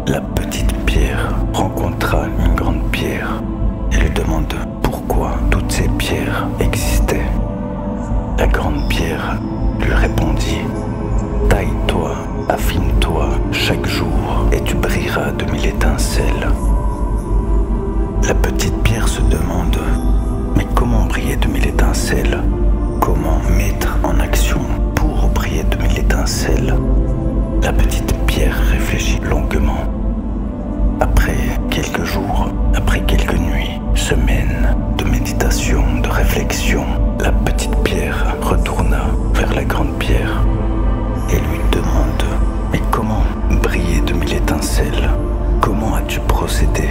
La petite pierre rencontra une grande pierre et lui demande pourquoi toutes ces pierres existaient. La grande pierre lui répondit: taille-toi, affine-toi chaque jour et tu brilleras de 1000 étincelles. La petite pierre se demande: mais comment briller de 1000 étincelles? Comment mettre en action pour briller de 1000 étincelles? La petite pierre réfléchit longuement. Après quelques jours, après quelques nuits, semaines de méditation, de réflexion, la petite pierre retourna vers la grande pierre et lui demande: mais comment briller de 1000 étincelles? Comment as-tu procédé?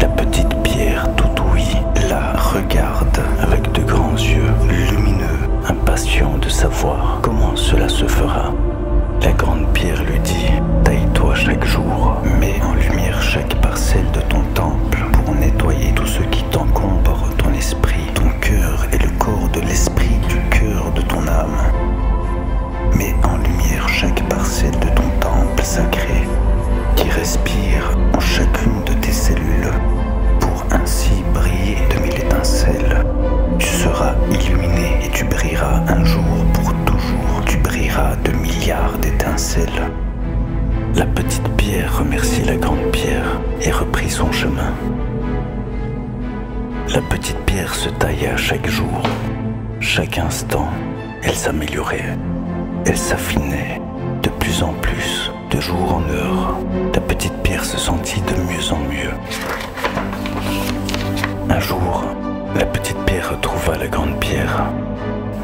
La petite pierre, tout ouïe, la regarde avec de grands yeux lumineux, impatient de savoir comment cela se fera. La grande pierre lui dit: taille-toi chaque jour, mets en lumière chaque parcelle de ton temps étincelle. La petite pierre remerciait la grande pierre et reprit son chemin. La petite pierre se tailla chaque jour, chaque instant, elle s'améliorait, elle s'affinait de plus en plus, de jour en heure. La petite pierre se sentit de mieux en mieux. Un jour, la petite pierre retrouva la grande pierre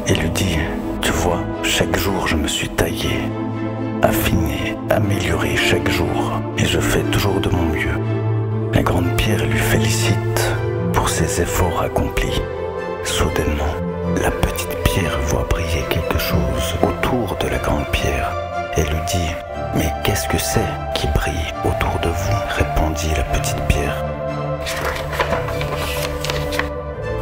et lui dit « Tu vois, chaque jour je me suis taillé, affiné, amélioré chaque jour, et je fais toujours de mon mieux. » La grande pierre lui félicite pour ses efforts accomplis. Soudainement, la petite pierre voit briller quelque chose autour de la grande pierre et lui dit « Mais qu'est-ce que c'est qui brille autour de vous ?» répondit la petite pierre.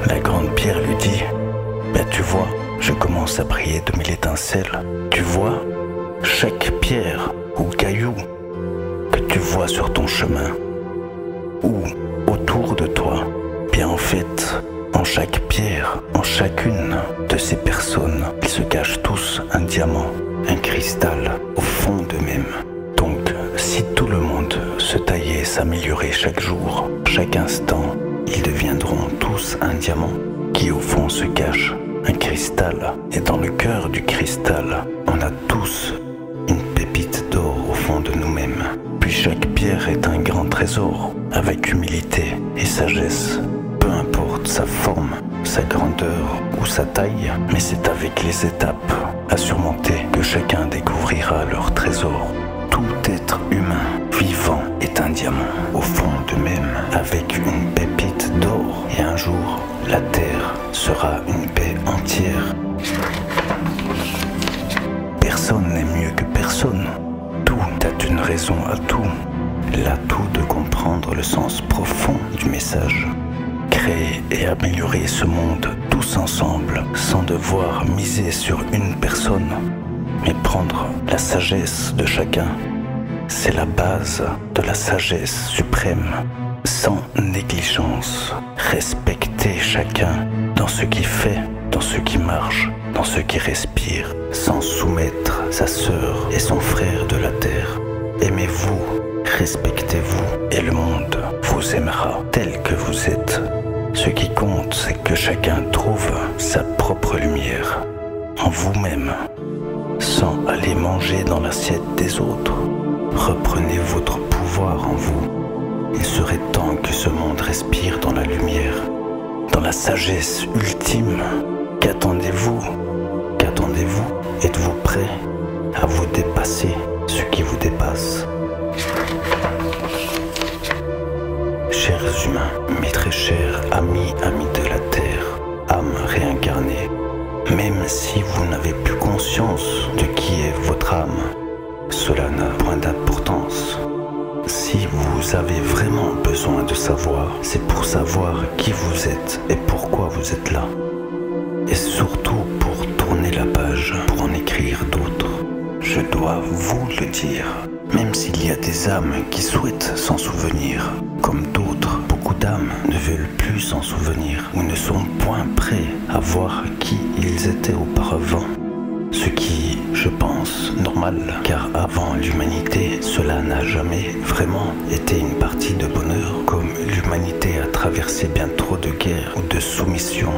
La grande pierre lui dit « Ben tu vois, je commence à briller de mille étincelles. Tu vois, chaque pierre ou caillou que tu vois sur ton chemin ou autour de toi, bien en fait, en chaque pierre, en chacune de ces personnes, ils se cachent tous un diamant, un cristal au fond d'eux-mêmes. Donc, si tout le monde se taillait et s'améliorait chaque jour, chaque instant, ils deviendront tous un diamant qui au fond se cache un cristal. Et dans le cœur du cristal, on a tous une pépite d'or au fond de nous-mêmes. Puis chaque pierre est un grand trésor, avec humilité et sagesse. Peu importe sa forme, sa grandeur ou sa taille, mais c'est avec les étapes à surmonter que chacun découvrira leur trésor. Tout être humain, vivant, est un diamant, au fond d'eux-mêmes, avec une pépite d'or. Et un jour, la terre sera une paix entière. Personne n'est mieux que personne. Tout a une raison à tout. L'atout de comprendre le sens profond du message. Créer et améliorer ce monde tous ensemble, sans devoir miser sur une personne, mais prendre la sagesse de chacun. C'est la base de la sagesse suprême, sans négligence. Respecter chacun dans ce qui fait, dans ce qui marche, dans ce qui respire, sans soumettre sa sœur et son frère de la terre. Aimez-vous, respectez-vous, et le monde vous aimera tel que vous êtes. Ce qui compte, c'est que chacun trouve sa propre lumière en vous-même, sans aller manger dans l'assiette des autres. Reprenez votre pouvoir en vous. Il serait temps que ce monde respire dans la lumière, dans la sagesse ultime. Qu'attendez-vous? Qu'attendez-vous? Êtes-vous prêt à vous dépasser ce qui vous dépasse? Chers humains, mes très chers amis de la Terre, âmes réincarnées, même si vous n'avez plus conscience de qui est votre âme, cela n'a point d'importance. Si vous avez vraiment besoin de savoir, c'est pour savoir qui vous êtes et pourquoi vous êtes là. Et surtout pour tourner la page, pour en écrire d'autres. Je dois vous le dire, même s'il y a des âmes qui souhaitent s'en souvenir, comme d'autres, beaucoup d'âmes ne veulent plus s'en souvenir ou ne sont point prêts à voir qui ils étaient auparavant. Ce qui, je pense, normal, car avant l'humanité, cela n'a jamais vraiment été une partie de bonheur, comme l'humanité a traversé bien trop de guerres ou de soumissions,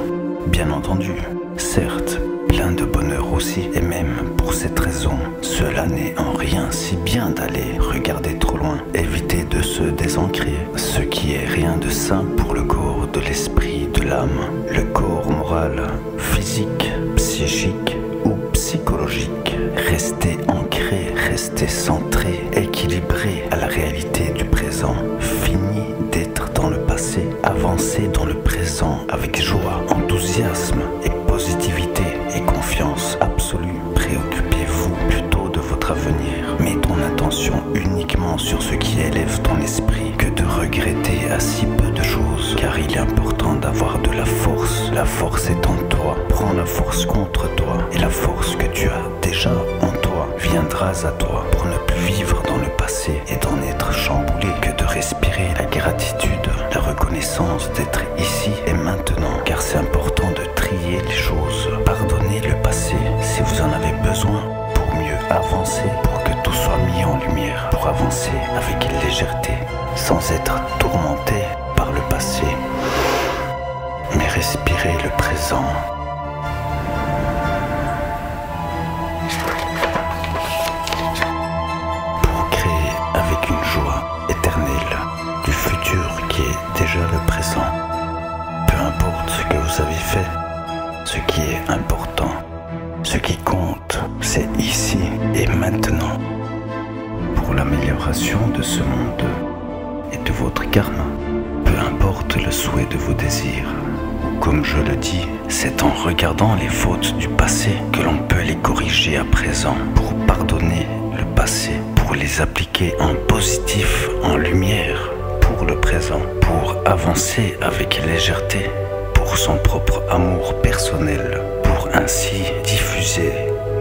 bien entendu. Certes, plein de bonheur aussi, et même pour cette raison, cela n'est en rien si bien d'aller regarder trop loin, éviter de se désancrer, ce qui est rien de sain pour le corps, de l'esprit, de l'âme, le corps moral, physique, psychique ou psychologique. Rester ancré, rester centré, équilibré à la réalité du présent, fini d'être dans le passé, avancer dans le présent avec joie, enthousiasme et positivité et confiance absolue. Préoccupez-vous plutôt de votre avenir. Mets ton attention uniquement sur ce qui élève ton esprit que de regretter à si peu de choses, car il est important d'avoir de la force. La force est en toi. Prends la force contre toi et la force que tu as déjà en toi viendras à toi pour ne plus vivre dans le passé et d'en être chamboulé, que de respirer la gratitude, la reconnaissance d'être ici et maintenant, car c'est important de trier les choses. Pardonnez le passé si vous en avez besoin pour mieux avancer, pour que tout harmonie en lumière pour avancer avec légèreté, sans être tourmenté par le passé, mais respirer le présent. Pour créer avec une joie éternelle du futur qui est déjà le présent. Peu importe ce que vous avez fait, ce qui est important, ce qui compte, c'est ici et maintenant. Pour l'amélioration de ce monde et de votre karma, peu importe le souhait de vos désirs. Comme je le dis, c'est en regardant les fautes du passé que l'on peut les corriger à présent pour pardonner le passé, pour les appliquer en positif, en lumière, pour le présent, pour avancer avec légèreté, pour son propre amour personnel, pour ainsi diffuser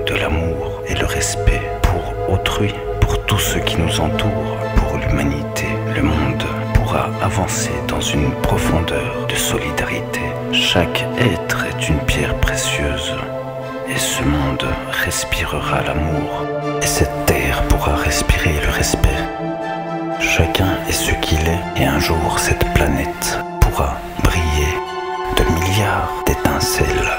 de l'amour et le respect pour autrui, pour tous ceux qui nous entourent, pour l'humanité. Le monde pourra avancer dans une profondeur de solidarité. Chaque être est une pierre précieuse et ce monde respirera l'amour et cette terre pourra respirer le respect. Chacun est ce qu'il est et un jour cette planète pourra briller de milliards d'étincelles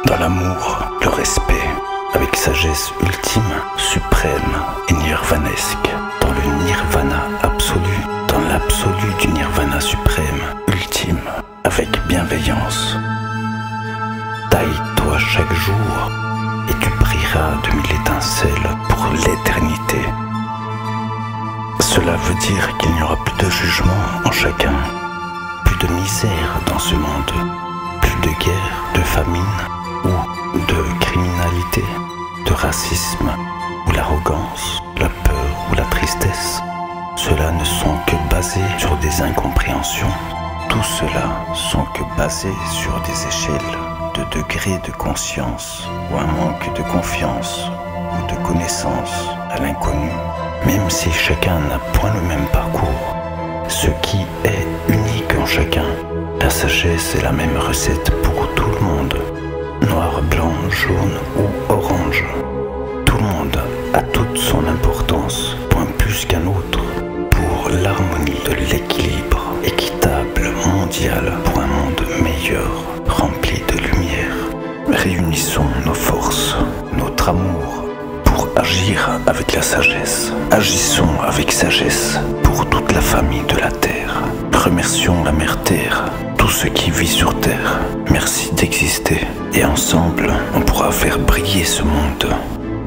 dans l'amour, le respect, avec sagesse ultime, suprême et nirvanesque, dans le nirvana absolu, dans l'absolu du nirvana suprême, ultime, avec bienveillance. Taille-toi chaque jour et tu brilleras de mille étincelles pour l'éternité. Cela veut dire qu'il n'y aura plus de jugement en chacun, plus de misère dans ce monde, plus de guerre, de famine ou de criminalité, de racisme ou l'arrogance, la peur ou la tristesse. Cela ne sont que basés sur des incompréhensions. Tout cela sont que basés sur des échelles de degrés de conscience ou un manque de confiance ou de connaissance à l'inconnu. Même si chacun n'a point le même parcours, ce qui est unique en chacun, la sagesse est la même recette pour tout le monde, noir, blanc, jaune ou orange. Tout le monde a toute son importance, point plus qu'un autre, pour l'harmonie de l'équilibre équitable mondial, pour un monde meilleur, rempli de lumière. Réunissons nos forces, notre amour, pour agir avec la sagesse. Agissons avec sagesse pour toute la famille de la Terre. Remercions la Mère Terre, tout ce qui vit sur Terre. Merci d'exister et ensemble, on pourra faire briller ce monde.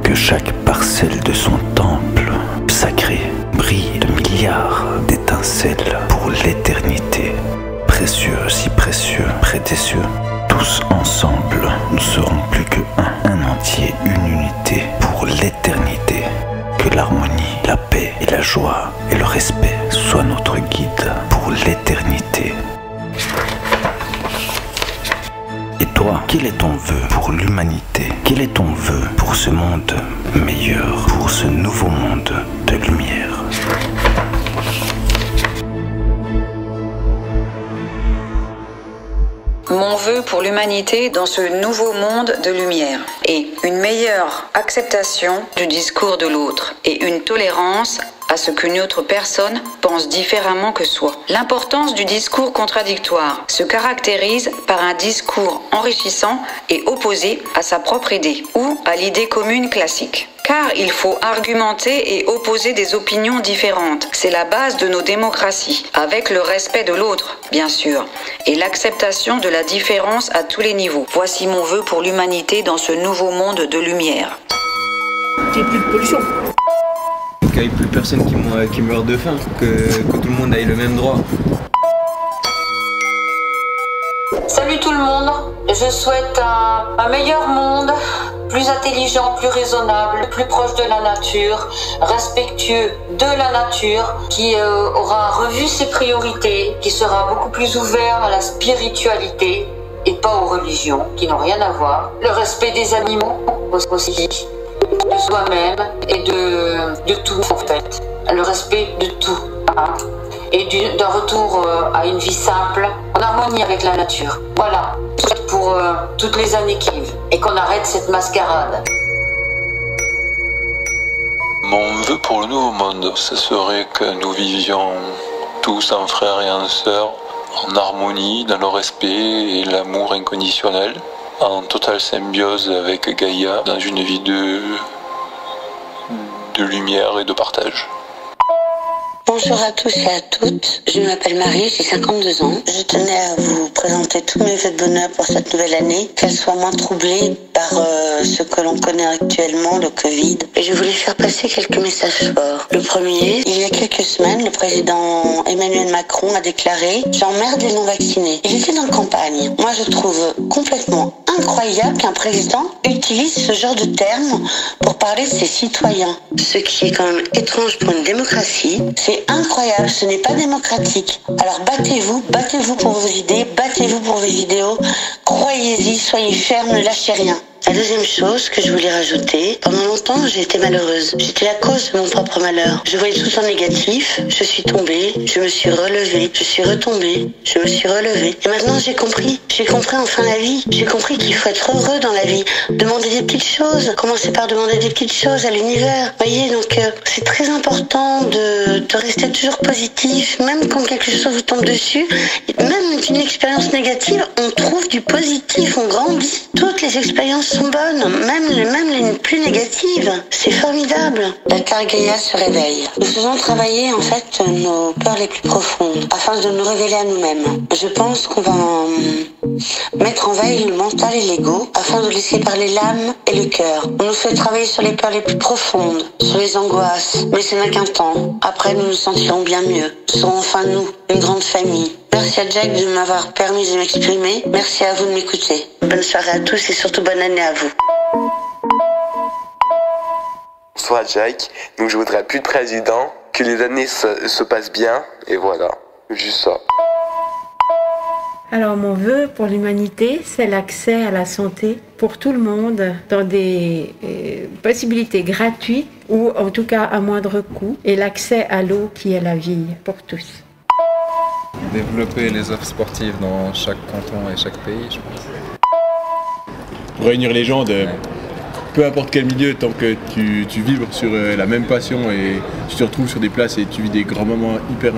Que chaque parcelle de son temple sacré brille de milliards d'étincelles pour l'éternité. Précieux, si précieux, près des cieux. Tous ensemble, nous serons plus que un entier, une unité pour l'éternité. Que l'harmonie, la paix et la joie et le respect soient notre guide pour l'éternité. Et toi, quel est ton vœu pour l'humanité? Quel est ton vœu pour ce monde meilleur, pour ce nouveau monde de lumière? Mon vœu pour l'humanité dans ce nouveau monde de lumière est une meilleure acceptation du discours de l'autre et une tolérance à ce qu'une autre personne pense différemment que soi. L'importance du discours contradictoire se caractérise par un discours enrichissant et opposé à sa propre idée ou à l'idée commune classique. Car il faut argumenter et opposer des opinions différentes. C'est la base de nos démocraties, avec le respect de l'autre, bien sûr, et l'acceptation de la différence à tous les niveaux. Voici mon vœu pour l'humanité dans ce nouveau monde de lumière. Qu'il n'y ait plus de pollution. Qu'il n'y ait plus personne qui meurt de faim, que tout le monde ait le même droit. Salut tout le monde, je souhaite un meilleur monde, plus intelligent, plus raisonnable, plus proche de la nature, respectueux de la nature, qui aura revu ses priorités, qui sera beaucoup plus ouvert à la spiritualité et pas aux religions qui n'ont rien à voir. Le respect des animaux aussi, de soi-même et de tout en fait. Le respect de tout. Hein. Et d'un retour à une vie simple, en harmonie avec la nature. Voilà, pour toutes les années qui vivent. Et qu'on arrête cette mascarade. Mon vœu pour le nouveau monde, ce serait que nous vivions tous en frères et en sœurs, en harmonie, dans le respect et l'amour inconditionnel, en totale symbiose avec Gaïa, dans une vie de lumière et de partage. Bonjour à tous et à toutes, je m'appelle Marie, j'ai 52 ans. Je tenais à vous présenter tous mes vœux de bonheur pour cette nouvelle année, qu'elle soit moins troublée par ce que l'on connaît actuellement, le Covid. Et je voulais faire passer quelques messages forts. Le premier, il y a quelques semaines, le président Emmanuel Macron a déclaré « J'emmerde les non-vaccinés ». Il était en campagne. Moi, je trouve complètement incroyable qu'un président utilise ce genre de terme pour parler de ses citoyens. Ce qui est quand même étrange pour une démocratie, c'est incroyable, ce n'est pas démocratique. Alors battez-vous pour vos idées, battez-vous pour vos idéaux, croyez-y, soyez fermes, ne lâchez rien. La deuxième chose que je voulais rajouter, pendant longtemps j'ai été malheureuse. J'étais la cause de mon propre malheur. Je voyais tout en négatif, je suis tombée, je me suis relevée, je suis retombée, je me suis relevée. Et maintenant j'ai compris enfin la vie. J'ai compris qu'il faut être heureux dans la vie. Demander des petites choses, commencer par demander des petites choses à l'univers. Voyez, donc c'est très important de rester toujours positif, même quand quelque chose vous tombe dessus. Même d'une expérience négative, on trouve du positif, on grandit. Toutes les expériences sont bonnes, même les plus négatives. C'est formidable. La Terre Gaïa se réveille. Nous faisons travailler en fait nos peurs les plus profondes afin de nous révéler à nous-mêmes. Je pense qu'on va mettre en veille le mental et l'ego afin de laisser parler l'âme et le cœur. On nous fait travailler sur les peurs les plus profondes, sur les angoisses, mais ce n'est qu'un temps. Après, nous nous sentirons bien mieux. Nous serons enfin nous, une grande famille. Merci à Jack de m'avoir permis de m'exprimer. Merci à vous de m'écouter. Bonne soirée à tous et surtout bonne année à vous. Bonsoir Jack, donc je voudrais plus de président, que les années se passent bien, et voilà, juste ça. Alors mon vœu pour l'humanité, c'est l'accès à la santé pour tout le monde dans des possibilités gratuites ou en tout cas à moindre coût, et l'accès à l'eau qui est la vie pour tous. Développer les offres sportives dans chaque canton et chaque pays, je pense. Réunir les gens de peu importe quel milieu, tant que tu vibres sur la même passion et tu te retrouves sur des places et tu vis des grands moments hyper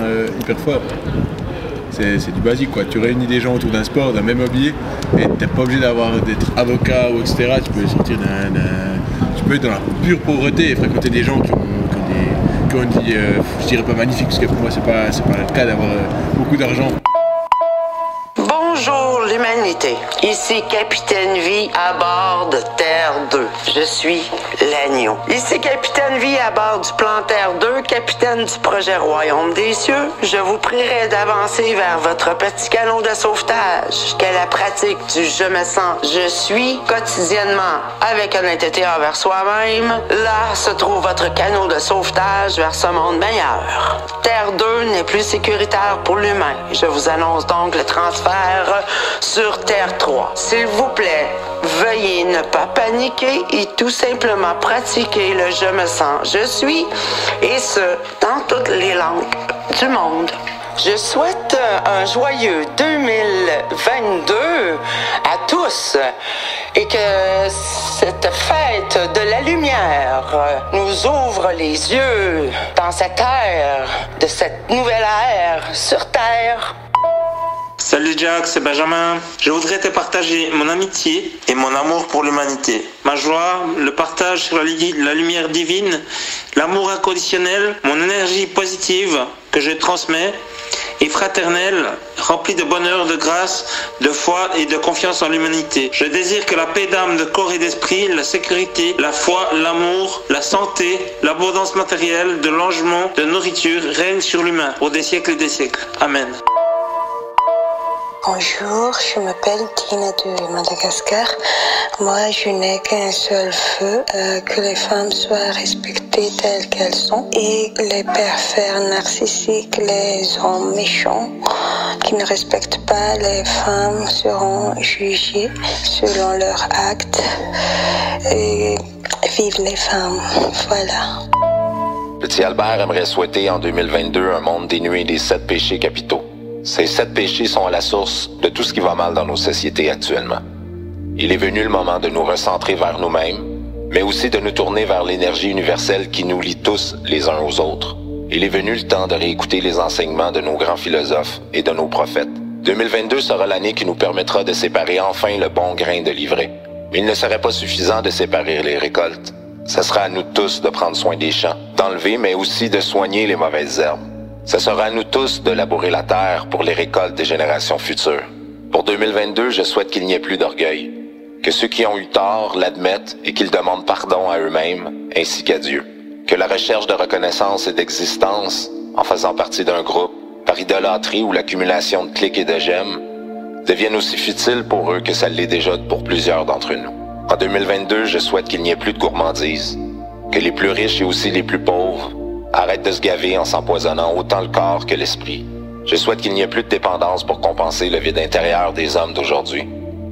forts. C'est du basique quoi. Tu réunis des gens autour d'un sport, d'un même hobby et t'es pas obligé d'être avocat ou etc. Tu peux sortir tu peux être dans la pure pauvreté et fréquenter des gens qui ont une vie, je dirais pas magnifique parce que pour moi c'est pas le cas d'avoir beaucoup d'argent. Bonjour l'humanité, ici Capitaine Vie à bord de Terre 2. Je suis l'agneau. Ici Capitaine Vie à bord du plan Terre 2, capitaine du projet Royaume des cieux. Je vous prierai d'avancer vers votre petit canot de sauvetage, qu'est la pratique du je me sens, je suis quotidiennement avec honnêteté envers soi-même. Là se trouve votre canot de sauvetage vers ce monde meilleur. Terre 2 n'est plus sécuritaire pour l'humain. Je vous annonce donc le transfert sur Terre 3. S'il vous plaît, veuillez ne pas paniquer et tout simplement pratiquer le je me sens, je suis, et ce, dans toutes les langues du monde. Je souhaite un joyeux 2022 à tous et que cette fête de la lumière nous ouvre les yeux dans cette ère, de cette nouvelle ère sur Terre. Salut Jack, c'est Benjamin. Je voudrais te partager mon amitié et mon amour pour l'humanité. Ma joie, le partage sur la lumière divine, l'amour inconditionnel, mon énergie positive que je transmets et fraternelle, remplie de bonheur, de grâce, de foi et de confiance en l'humanité. Je désire que la paix d'âme, de corps et d'esprit, la sécurité, la foi, l'amour, la santé, l'abondance matérielle, de logement, de nourriture règnent sur l'humain pour des siècles et des siècles. Amen. Bonjour, je m'appelle Tina de Madagascar. Moi, je n'ai qu'un seul vœu, que les femmes soient respectées telles qu'elles sont et les pervers narcissiques, les hommes méchants qui ne respectent pas les femmes seront jugés selon leurs actes et vive les femmes. Voilà. Petit Albert aimerait souhaiter en 2022 un monde dénué des 7 péchés capitaux. Ces 7 péchés sont à la source de tout ce qui va mal dans nos sociétés actuellement. Il est venu le moment de nous recentrer vers nous-mêmes, mais aussi de nous tourner vers l'énergie universelle qui nous lie tous les uns aux autres. Il est venu le temps de réécouter les enseignements de nos grands philosophes et de nos prophètes. 2022 sera l'année qui nous permettra de séparer enfin le bon grain de l'ivraie. Mais il ne serait pas suffisant de séparer les récoltes. Ce sera à nous tous de prendre soin des champs, d'enlever mais aussi de soigner les mauvaises herbes. Ce sera à nous tous de labourer la terre pour les récoltes des générations futures. Pour 2022, je souhaite qu'il n'y ait plus d'orgueil. Que ceux qui ont eu tort l'admettent et qu'ils demandent pardon à eux-mêmes ainsi qu'à Dieu. Que la recherche de reconnaissance et d'existence, en faisant partie d'un groupe, par idolâtrie ou l'accumulation de clics et de j'aime, devienne aussi futile pour eux que ça l'est déjà pour plusieurs d'entre nous. En 2022, je souhaite qu'il n'y ait plus de gourmandise, que les plus riches et aussi les plus pauvres arrêtent de se gaver en s'empoisonnant autant le corps que l'esprit. Je souhaite qu'il n'y ait plus de dépendance pour compenser le vide intérieur des hommes d'aujourd'hui.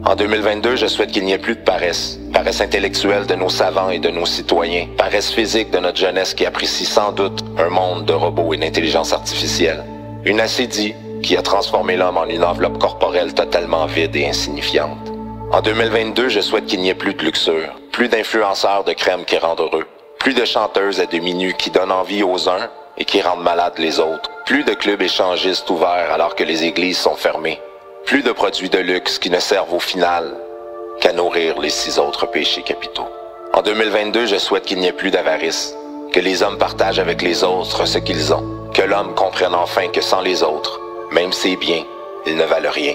En 2022, je souhaite qu'il n'y ait plus de paresse. Paresse intellectuelle de nos savants et de nos citoyens. Paresse physique de notre jeunesse qui apprécie sans doute un monde de robots et d'intelligence artificielle. Une acédie qui a transformé l'homme en une enveloppe corporelle totalement vide et insignifiante. En 2022, je souhaite qu'il n'y ait plus de luxure, plus d'influenceurs de crème qui rendent heureux, plus de chanteuses à demi-nues qui donnent envie aux uns et qui rendent malades les autres, plus de clubs échangistes ouverts alors que les églises sont fermées, plus de produits de luxe qui ne servent au final qu'à nourrir les 6 autres péchés capitaux. En 2022, je souhaite qu'il n'y ait plus d'avarice, que les hommes partagent avec les autres ce qu'ils ont, que l'homme comprenne enfin que sans les autres, même ses biens, ils ne valent rien.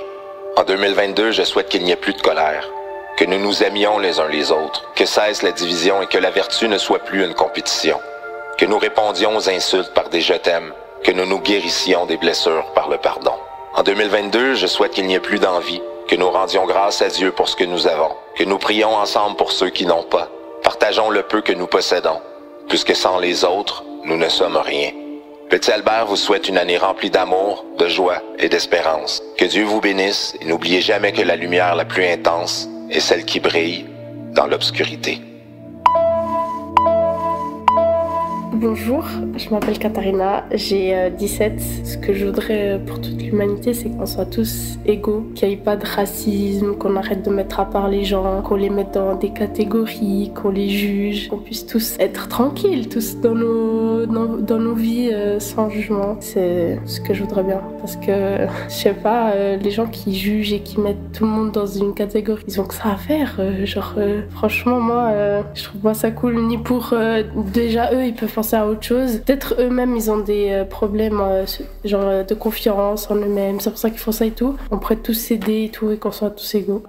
En 2022, je souhaite qu'il n'y ait plus de colère, que nous nous aimions les uns les autres, que cesse la division et que la vertu ne soit plus une compétition, que nous répondions aux insultes par des « je t'aime », que nous nous guérissions des blessures par le pardon. En 2022, je souhaite qu'il n'y ait plus d'envie, que nous rendions grâce à Dieu pour ce que nous avons, que nous prions ensemble pour ceux qui n'ont pas, partageons le peu que nous possédons, puisque sans les autres, nous ne sommes rien. Petit Albert vous souhaite une année remplie d'amour, de joie et d'espérance. Que Dieu vous bénisse et n'oubliez jamais que la lumière la plus intense est celle qui brille dans l'obscurité. Bonjour, je m'appelle Katharina, j'ai 17. Ce que je voudrais pour toute l'humanité, c'est qu'on soit tous égaux, qu'il n'y ait pas de racisme, qu'on arrête de mettre à part les gens, qu'on les mette dans des catégories, qu'on les juge, qu'on puisse tous être tranquilles, tous dans nos vies sans jugement. C'est ce que je voudrais bien, parce que, je sais pas, les gens qui jugent et qui mettent tout le monde dans une catégorie, ils ont que ça à faire. Franchement, moi, je trouve pas ça cool, ni pour déjà eux, ils peuvent penser à autre chose. Peut-être eux-mêmes, ils ont des problèmes de confiance en eux-mêmes. C'est pour ça qu'ils font ça et tout. On pourrait tous s'aider et tout et qu'on soit tous égaux.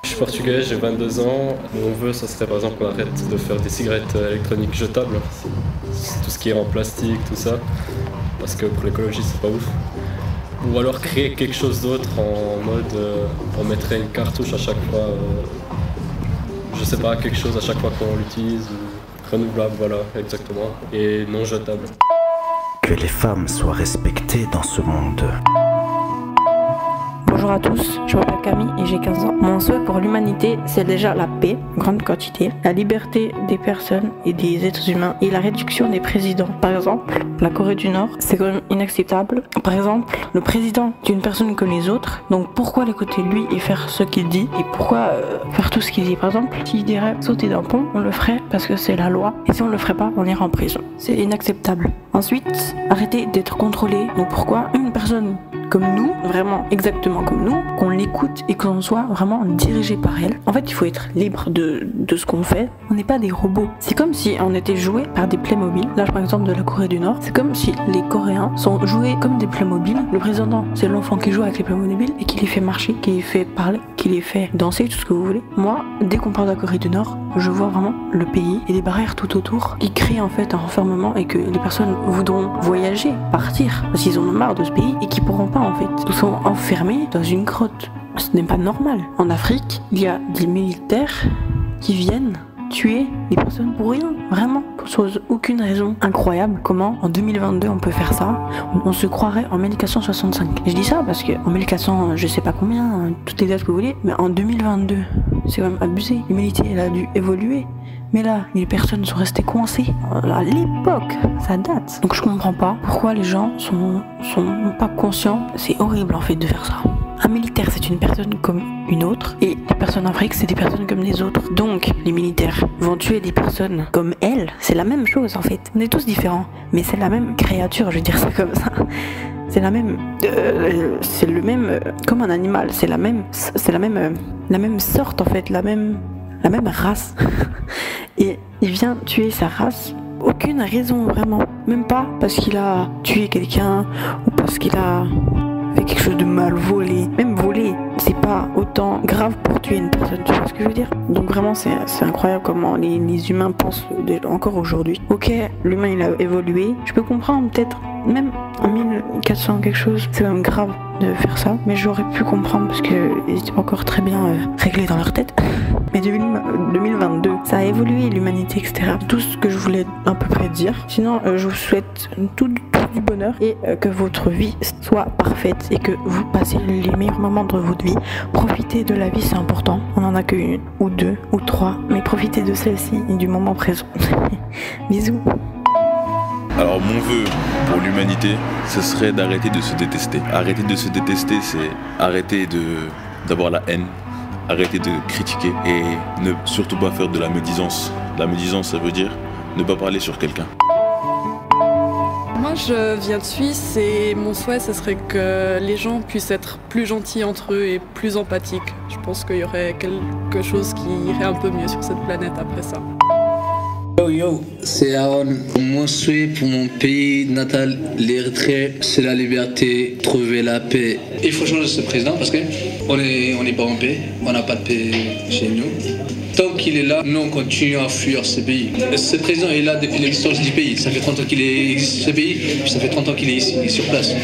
Je suis portugais, j'ai 22 ans. Mon vœu, ça serait par exemple qu'on arrête de faire des cigarettes électroniques jetables. C'est tout ce qui est en plastique, tout ça. Parce que pour l'écologie, c'est pas ouf. Ou alors créer quelque chose d'autre en mode on mettrait une cartouche à chaque fois. Je sais pas, quelque chose à chaque fois qu'on l'utilise. Renouvelable, voilà, exactement, et non jetable. Que les femmes soient respectées dans ce monde. Bonjour à tous, je m'appelle Camille et j'ai 15 ans. Mon souhait pour l'humanité, c'est déjà la paix, grande quantité, la liberté des personnes et des êtres humains et la réduction des présidents. Par exemple, la Corée du Nord, c'est quand même inacceptable. Par exemple, le président d'une personne comme les autres, donc pourquoi l'écouter lui et faire ce qu'il dit et pourquoi faire tout ce qu'il dit. Par exemple, s'il dirait sauter d'un pont, on le ferait parce que c'est la loi et si on le ferait pas, on ira en prison. C'est inacceptable. Ensuite, arrêter d'être contrôlé. Donc pourquoi une personne comme nous, vraiment exactement comme nous, qu'on l'écoute et qu'on soit vraiment dirigé par elle. En fait, il faut être libre de ce qu'on fait. On n'est pas des robots. C'est comme si on était joué par des Playmobil. Là, par exemple, de la Corée du Nord, c'est comme si les Coréens sont joués comme des Playmobil. Le président, c'est l'enfant qui joue avec les Playmobil et qui les fait marcher, qui les fait parler, qui les fait danser, tout ce que vous voulez. Moi, dès qu'on parle de la Corée du Nord, je vois vraiment le pays et des barrières tout autour qui créent en fait un renfermement et que les personnes voudront voyager, partir, parce qu'ils en ont marre de ce pays et qui pourront pas en fait. Ils sont enfermés dans une grotte. Ce n'est pas normal. En Afrique, il y a des militaires qui viennent tuer des personnes pour rien, vraiment, sans aucune raison. Incroyable comment en 2022 on peut faire ça. On se croirait en 1465. Et je dis ça parce que en 1400, je sais pas combien, toutes les dates que vous voulez, mais en 2022, c'est quand même abusé. L'humanité, elle a dû évoluer. Mais là, les personnes sont restées coincées. À l'époque, ça date. Donc je comprends pas pourquoi les gens sont pas conscients. C'est horrible en fait de faire ça. Un militaire, c'est une personne comme une autre, et les personnes en Afrique, c'est des personnes comme les autres. Donc, les militaires vont tuer des personnes comme elles. C'est la même chose en fait. On est tous différents, mais c'est la même créature, je vais dire ça comme ça. C'est la même, c'est le même, comme un animal. C'est la même sorte en fait, la même race. Et il vient tuer sa race. Aucune raison vraiment, même pas parce qu'il a tué quelqu'un ou parce qu'il a fait quelque chose de mal, volé. Même voler, c'est pas autant grave pour tuer une personne, tu vois ce que je veux dire? Donc vraiment c'est incroyable comment les humains pensent encore aujourd'hui. Ok, l'humain il a évolué, je peux comprendre peut-être même en 1400 quelque chose, c'est même grave de faire ça, mais j'aurais pu comprendre parce qu'ils étaient pas encore très bien réglés dans leur tête. Mais 2022, ça a évolué l'humanité, etc. Tout ce que je voulais à peu près dire. Sinon, je vous souhaite tout du bonheur et que votre vie soit parfaite et que vous passez les meilleurs moments de votre vie. Profitez de la vie, c'est important. On en a qu'une ou deux ou trois, mais profitez de celle-ci et du moment présent. Bisous. Alors mon vœu pour l'humanité, ce serait d'arrêter de se détester. Arrêter de se détester, c'est arrêter d'avoir la haine, arrêter de critiquer et ne surtout pas faire de la médisance. La médisance, ça veut dire ne pas parler sur quelqu'un. Moi je viens de Suisse et mon souhait ce serait que les gens puissent être plus gentils entre eux et plus empathiques. Je pense qu'il y aurait quelque chose qui irait un peu mieux sur cette planète après ça. Yo, c'est Aaron. Mon souhait pour mon pays natal, l'Érythrée, c'est la liberté, trouver la paix. Il faut changer ce président parce qu'on n'est pas en paix, on n'a pas de paix chez nous. Tant qu'il est là, nous on continue à fuir ce pays. Ce président est là depuis l'existence du pays. Ça fait 30 ans qu'il existe ce pays, puis ça fait 30 ans qu'il est ici, sur place,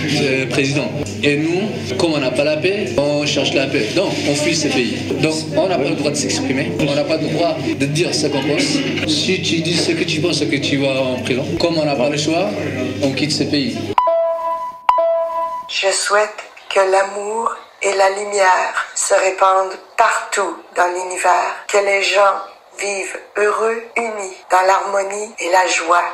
président. Et nous, comme on n'a pas la paix, on cherche la paix. Donc on fuit ce pays. Donc on n'a pas le droit de s'exprimer, on n'a pas le droit de dire ce qu'on pense. Si tu dis ce que tu penses, que tu vas en prison. Comme on n'a pas le choix, on quitte ce pays. Je souhaite que l'amour et la lumière se répandent partout dans l'univers, que les gens vivent heureux, unis, dans l'harmonie et la joie.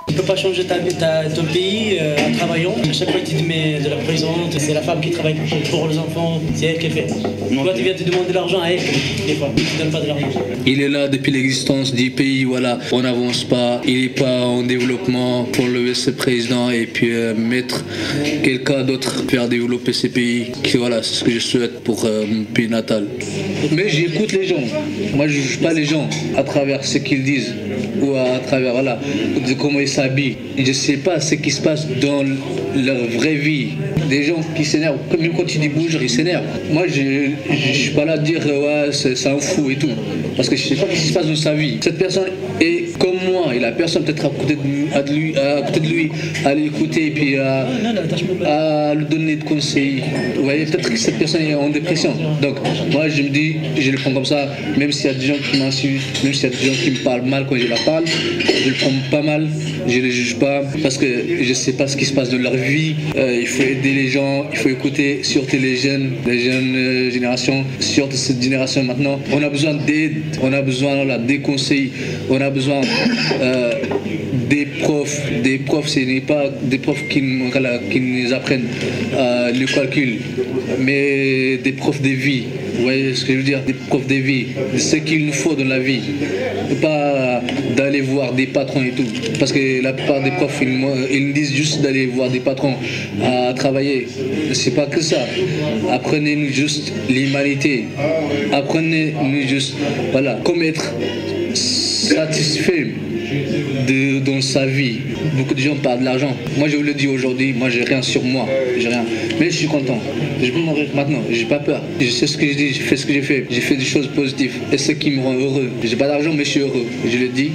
Tu peux pas changer ton pays en travaillant. À chaque fois, tu te mets de la présente, c'est la femme qui travaille pour les enfants, c'est elle qui fait. Toi, tu viens te demander de l'argent à elle, des fois, tu ne donnes pas de l'argent. Il est là depuis l'existence du pays, voilà, on n'avance pas, il n'est pas en développement pour lever ce président et puis mettre quelqu'un d'autre faire développer ce pays. Voilà, c'est ce que je souhaite pour mon pays natal. Mais j'écoute les gens, moi je ne juge pas les gens à travers ce qu'ils disent ou à travers, voilà, de comment ils s'habillent. Je ne sais pas ce qui se passe dans leur vraie vie. Des gens qui s'énervent, même quand tu dis bouge, ils s'énervent. Moi, je ne suis pas là à dire ouais, c'est un fou et tout. Parce que je ne sais pas ce qui se passe dans sa vie. Cette personne est comme moi, et la personne peut-être à côté de lui, à l'écouter et puis à lui donner des conseils. Vous voyez, peut-être que cette personne est en dépression. Donc, moi, je me dis, je le prends comme ça, même s'il y a des gens qui m'insultent, même s'il y a des gens qui me parlent mal quand je la parle, je le prends pas mal, je les juge pas, parce que je sais pas ce qui se passe dans leur vie. Il faut aider les gens, il faut écouter, surtout les jeunes générations, surtout cette génération maintenant. On a besoin d'aide, on a besoin des conseils, on a besoin des profs. Des profs, ce n'est pas des profs qui nous apprennent le calcul, mais des profs de vie. Vous voyez ce que je veux dire? Des profs de vie, de ce qu'il nous faut dans la vie. Pas d'aller voir des patrons et tout. Parce que la plupart des profs, ils nous disent juste d'aller voir des patrons à travailler. C'est pas que ça. Apprenez-nous juste l'humanité. Apprenez-nous juste, voilà, comment être satisfait dans sa vie. Beaucoup de gens parlent de l'argent. Moi je vous le dis aujourd'hui, moi j'ai rien sur moi, j'ai rien. Mais je suis content. Je peux mourir maintenant, j'ai pas peur. Je sais ce que je dis, je fais ce que j'ai fait. J'ai fait des choses positives et ce qui me rend heureux. J'ai pas d'argent mais je suis heureux. Je le dis,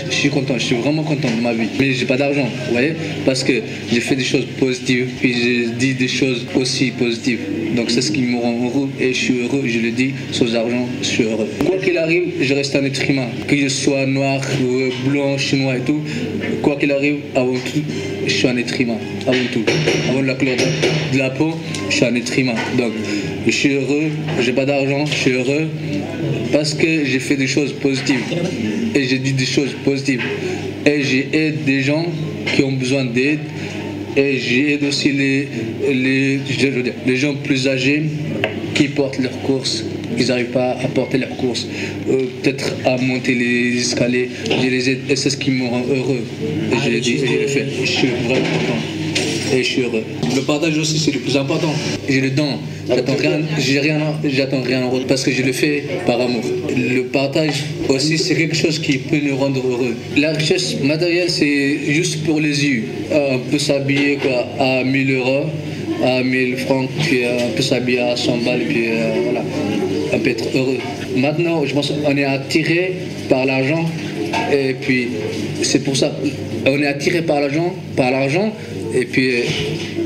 je suis content, je suis vraiment content de ma vie. Mais j'ai pas d'argent, vous voyez, parce que j'ai fait des choses positives et j'ai dit des choses aussi positives. Donc c'est ce qui me rend heureux et je suis heureux, je le dis, sans argent, je suis heureux. Quoi qu'il arrive, je reste un être humain. Que je sois noir ou blanc, chinois et tout, quoi qu'il arrive, avant tout, je suis un être humain. Avant tout. Avant la couleur de la peau, je suis un être humain. Donc je suis heureux, j'ai pas d'argent, je suis heureux parce que j'ai fait des choses positives. Et j'ai dit des choses positives. Et j'ai aidé des gens qui ont besoin d'aide. Et j'aide aussi les gens plus âgés qui portent leurs courses, ils n'arrivent pas à porter leurs courses, peut-être à monter les escaliers. Je les aide et c'est ce qui me rend heureux. Et je l'ai dit et je l'ai fait. Je suis vraiment content. Et je suis heureux. Le partage aussi, c'est le plus important. J'ai le don. J'attends rien en retour parce que je le fais par amour. Le partage aussi, c'est quelque chose qui peut nous rendre heureux. La richesse matérielle, c'est juste pour les yeux. On peut s'habiller à 1000 euros, à 1000 francs, puis on peut s'habiller à 100 balles, puis voilà. On peut être heureux. Maintenant, je pense qu'on est attiré par l'argent, et puis c'est pour ça, on est attiré par l'argent, et puis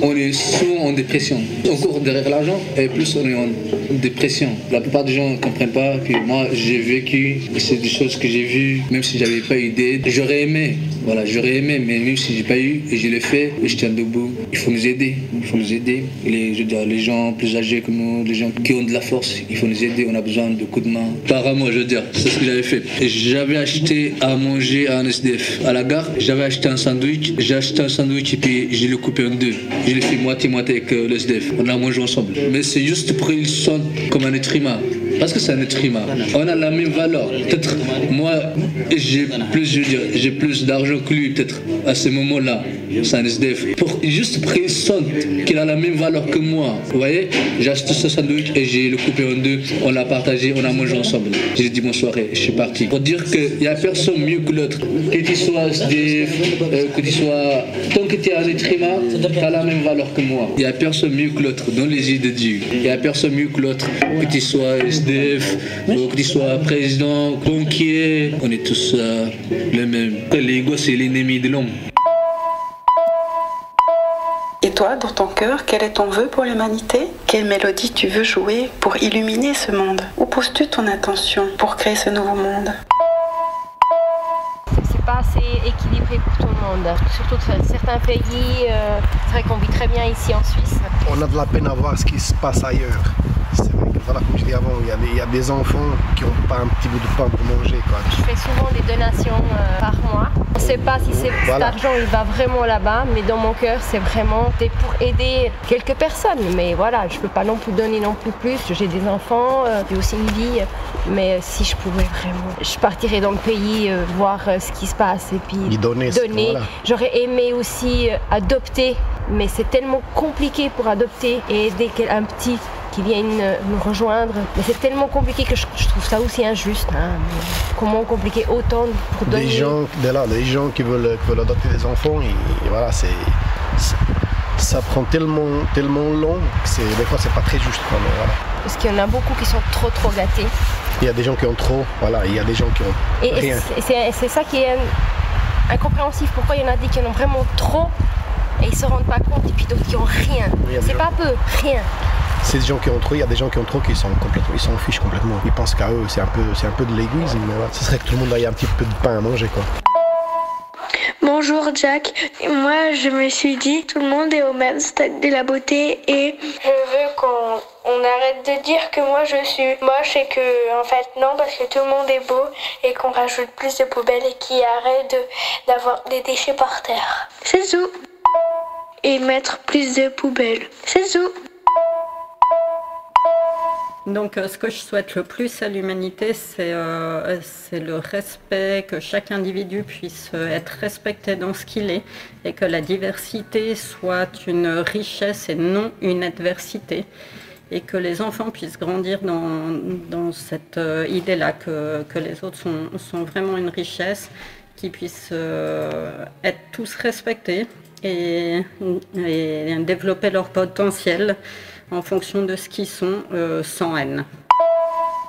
on est souvent en dépression. On court derrière l'argent et plus on est en dépression. La plupart des gens ne comprennent pas. Puis moi j'ai vécu, c'est des choses que j'ai vues, même si j'avais pas eu d'aide. J'aurais aimé, mais même si j'ai pas eu, et je l'ai fait, et je tiens debout. Il faut nous aider, les gens plus âgés que nous, les gens qui ont de la force, il faut nous aider, on a besoin de coups de main. Par à moi, c'est ce que j'avais fait. J'avais acheté à manger à un SDF. À la gare, j'avais acheté un sandwich, et puis je l'ai coupé en deux. Je l'ai fait moitié-moitié avec le SDF. On a mangé ensemble. Mais c'est juste pour qu'il sonne comme un être humain. Parce que c'est un être humain. On a la même valeur. Peut-être moi, j'ai plus d'argent que lui, peut-être à ce moment-là. C'est un SDF. Juste pour qu'il sonne qu'il a la même valeur que moi. Vous voyez, j'ai acheté ce sandwich et j'ai le coupé en deux. On l'a partagé, on a mangé ensemble. J'ai dit bonsoir et je suis parti. Pour dire qu'il n'y a personne mieux que l'autre. Que tu sois SDF, que tu sois. Tant que tu es un être humain, tu as la même valeur que moi. Il n'y a personne mieux que l'autre dans les yeux de Dieu. Il n'y a personne mieux que l'autre. Que tu sois SDF, que tu sois président, banquier, on est tous les mêmes. L'ego, c'est l'ennemi de l'homme. Et toi, dans ton cœur, quel est ton vœu pour l'humanité? Quelle mélodie tu veux jouer pour illuminer ce monde? Où poses-tu ton attention pour créer ce nouveau monde? C'est pas assez équilibré pour tout le monde. Surtout dans certains pays, c'est vrai qu'on vit très bien ici en Suisse. On a de la peine à voir ce qui se passe ailleurs. C'est vrai que, voilà, comme je disais avant, il y a des enfants qui n'ont pas un petit bout de pain pour manger, quoi. Je fais souvent des donations par mois. On ne sait pas si cet argent il va vraiment là-bas, mais dans mon cœur, c'est vraiment pour aider quelques personnes. Mais voilà, je ne peux pas non plus donner non plus. J'ai des enfants, j'ai aussi une vie. Mais si je pouvais vraiment, je partirais dans le pays, voir ce qui se passe et puis donner. Voilà. J'aurais aimé aussi adopter, mais c'est tellement compliqué pour adopter et aider un petit qui viennent nous rejoindre. Mais c'est tellement compliqué que je trouve ça aussi injuste. Hein. Comment compliquer autant pour donner... Les gens qui veulent adopter des enfants, et voilà, ça prend tellement long que des fois c'est pas très juste. Quoi, mais voilà. Parce qu'il y en a beaucoup qui sont trop gâtés. Il y a des gens qui ont trop, voilà, il y a des gens qui ont rien. C'est ça qui est incompréhensif. Pourquoi il y en a des qui en ont vraiment trop et ils se rendent pas compte, et puis d'autres qui ont rien. C'est pas peu, rien. C'est des gens qui ont trop, il y a des gens qui ont trop qui sont complètement, ils s'en fichent complètement. Ils pensent qu'à eux, c'est un peu de l'égoïsme, mais voilà. Ce serait que tout le monde ait un petit peu de pain à manger, quoi. Bonjour Jack, moi je me suis dit tout le monde est au même stade de la beauté et je veux qu'on arrête de dire que moi je suis moche et que en fait non parce que tout le monde est beau et qu'on rajoute plus de poubelles et qu'il arrête d'avoir des déchets par terre. C'est tout. Et mettre plus de poubelles. C'est tout. Donc ce que je souhaite le plus à l'humanité, c'est le respect, que chaque individu puisse être respecté dans ce qu'il est et que la diversité soit une richesse et non une adversité. Et que les enfants puissent grandir dans cette idée-là, que les autres sont vraiment une richesse, qu'ils puissent être tous respectés et développer leur potentiel en fonction de ce qu'ils sont, sans haine.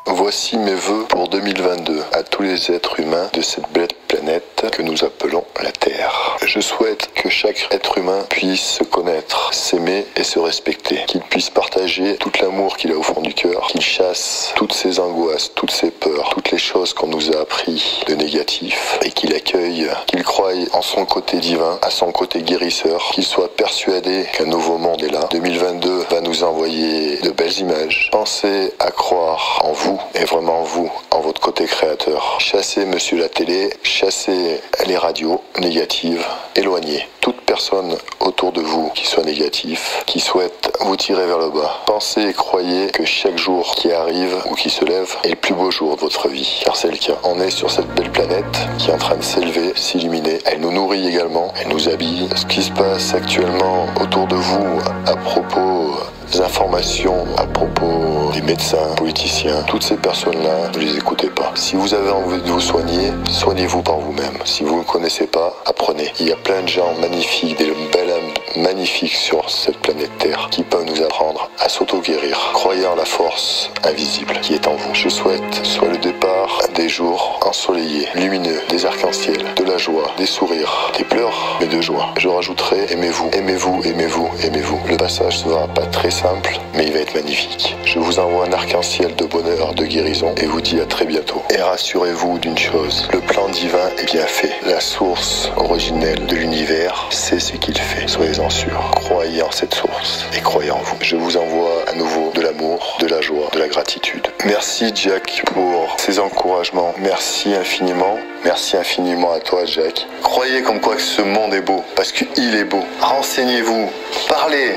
Voici mes vœux pour 2022 à tous les êtres humains de cette belle planète que nous appelons la Terre. Je souhaite que chaque être humain puisse se connaître, s'aimer et se respecter, qu'il puisse partager tout l'amour qu'il a au fond du cœur, qu'il chasse toutes ses angoisses, toutes ses peurs, toutes les choses qu'on nous a appris de négatif et qu'il accueille, qu'il croie en son côté divin, à son côté guérisseur, qu'il soit persuadé qu'un nouveau monde est là. 2022 va nous envoyer de belles images. Pensez à croire en vous et vraiment en vous, en votre côté créateur. Chassez monsieur la télé, chassez et les radios négatives, éloignez toute personne autour de vous qui soit négatif, qui souhaite vous tirer vers le bas. Pensez et croyez que chaque jour qui arrive ou qui se lève est le plus beau jour de votre vie, car c'est le cas. On est sur cette belle planète qui est en train de s'élever, s'illuminer. Elle nous nourrit également, elle nous habille. Ce qui se passe actuellement autour de vous à propos des informations, à propos des médecins, politiciens, toutes ces personnes-là, ne les écoutez pas. Si vous avez envie de vous soigner, soignez-vous par vous-même. Si vous ne connaissez pas, apprenez. Il y a plein de gens magnifiques, des belles âmes magnifiques sur cette planète Terre qui peuvent nous apprendre à s'auto-guérir. Croyez en la force invisible qui est en vous. Je souhaite soit le départ des jours ensoleillés, lumineux, des arcs-en-ciel, de la joie, des sourires, des pleurs, mais de joie. Je rajouterai aimez-vous, aimez-vous, aimez-vous, aimez-vous. Le passage ne sera pas très simple, mais il va être magnifique. Je vous envoie un arc-en-ciel de bonheur, de guérison et vous dis à très bientôt. Et rassurez-vous d'une chose, le plan divin est bien fait. La source originelle de l'univers sait ce qu'il fait. Soyez-en sûrs. Croyez en cette source et croyez en vous. Je vous envoie à nouveau de l'amour, de la joie, de la gratitude. Merci Jack pour ces encouragements. Merci infiniment. Merci infiniment à toi Jack. Croyez comme quoi que ce monde est beau, parce qu'il est beau. Renseignez-vous, parlez,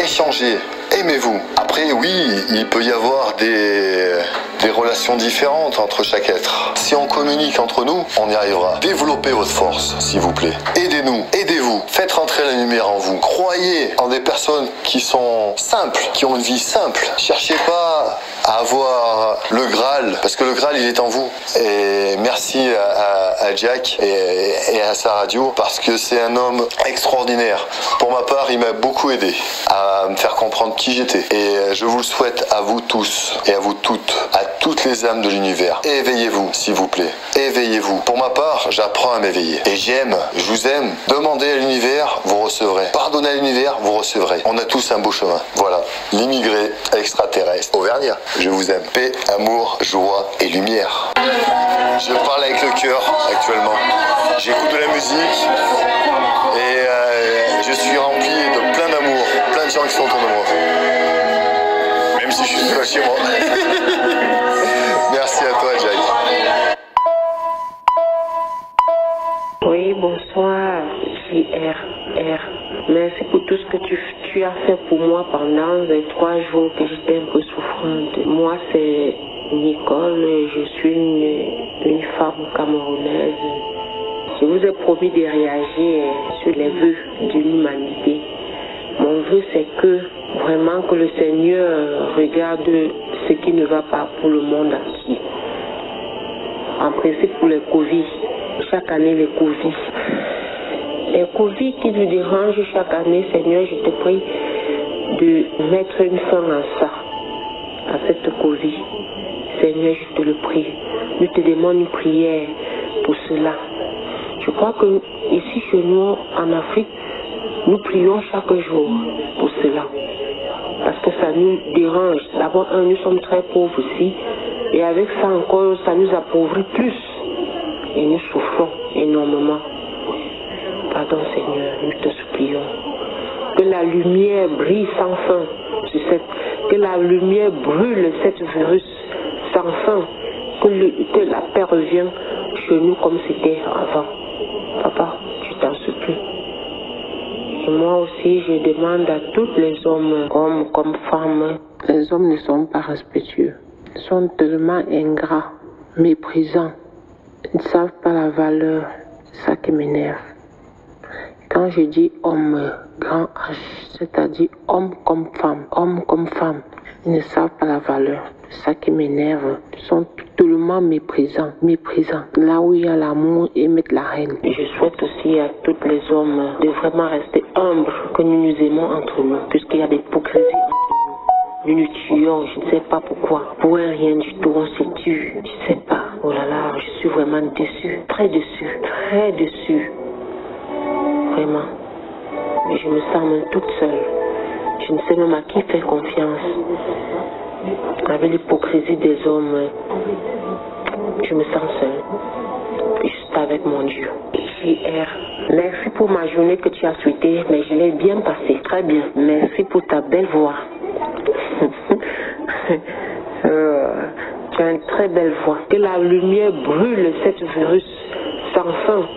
échangez. Aimez-vous. Après, oui, il peut y avoir des relations différentes entre chaque être. Si on communique entre nous, on y arrivera. Développez votre force, s'il vous plaît. Aidez-nous, aidez-vous. Faites rentrer la lumière en vous. Croyez en des personnes qui sont simples, qui ont une vie simple. Cherchez pas à avoir le Graal, parce que le Graal, il est en vous. Et merci à Jack et à sa radio, parce que c'est un homme extraordinaire. Pour ma part, il m'a beaucoup aidé à me faire comprendre qui j'étais. Et je vous le souhaite à vous tous et à vous toutes, à toutes les âmes de l'univers. Éveillez-vous, s'il vous plaît. Éveillez-vous. Pour ma part, j'apprends à m'éveiller. Et j'aime, je vous aime. Demandez à l'univers, vous recevrez. Pardonnez à l'univers, vous recevrez. On a tous un beau chemin. Voilà. L'immigré extraterrestre. Auvergnat. Je vous aime. Paix, amour, joie et lumière. Je parle avec le cœur actuellement. J'écoute de la musique et je suis rempli de plein d'amour. Plein de gens qui sont autour de moi. Même si je suis pas chez moi. Merci à toi, Jack. Oui, bonsoir, JRR. Merci pour tout ce que tu as fait pour moi pendant les 3 jours que j'étais un peu souffrante. Moi, c'est Nicole, je suis une femme camerounaise. Je vous ai promis de réagir sur les vœux de l'humanité. Mon vœu, c'est que vraiment que le Seigneur regarde ce qui ne va pas pour le monde entier. En principe, pour les Covid, chaque année les Covid. Les Covid qui nous dérangent chaque année, Seigneur, je te prie de mettre une fin à ça, à cette Covid. Seigneur, je te le prie. Nous te demandons une prière pour cela. Je crois que ici chez nous, en Afrique, nous prions chaque jour pour cela. Parce que ça nous dérange. D'abord, nous sommes très pauvres ici. Et avec ça encore, ça nous appauvrit plus. Et nous souffrons énormément. Pardon Seigneur, nous te supplions. Que la lumière brille sans fin. Que la lumière brûle cette virus sans fin. Que la paix revienne chez nous comme c'était avant. Papa, je t'en supplie. Et moi aussi, je demande à tous les hommes, hommes comme femmes, les hommes ne sont pas respectueux. Ils sont tellement ingrats, méprisants. Ils ne savent pas la valeur. C'est ça qui m'énerve. Quand je dis homme, grand H, c'est-à-dire homme comme femme, ils ne savent pas la valeur. C'est ça qui m'énerve. Ils sont tellement méprisants. Là où il y a l'amour, ils mettent la haine. Et je souhaite aussi à tous les hommes de vraiment rester humbles, que nous nous aimons entre nous, puisqu'il y a des hypocrisies entre nous. Nous nous tuons, je ne sais pas pourquoi. Pour rien du tout, on se tue. Je ne sais pas. Oh là là, je suis vraiment déçue. Très déçue. Vraiment. Et je me sens même toute seule. Je ne sais même à qui faire confiance. Avec l'hypocrisie des hommes, je me sens seule. Juste avec mon Dieu. JR, merci pour ma journée que tu as souhaitée, mais je l'ai bien passée. Très bien. Merci pour ta belle voix. Tu as une très belle voix. Que la lumière brûle cette virus sans enfants.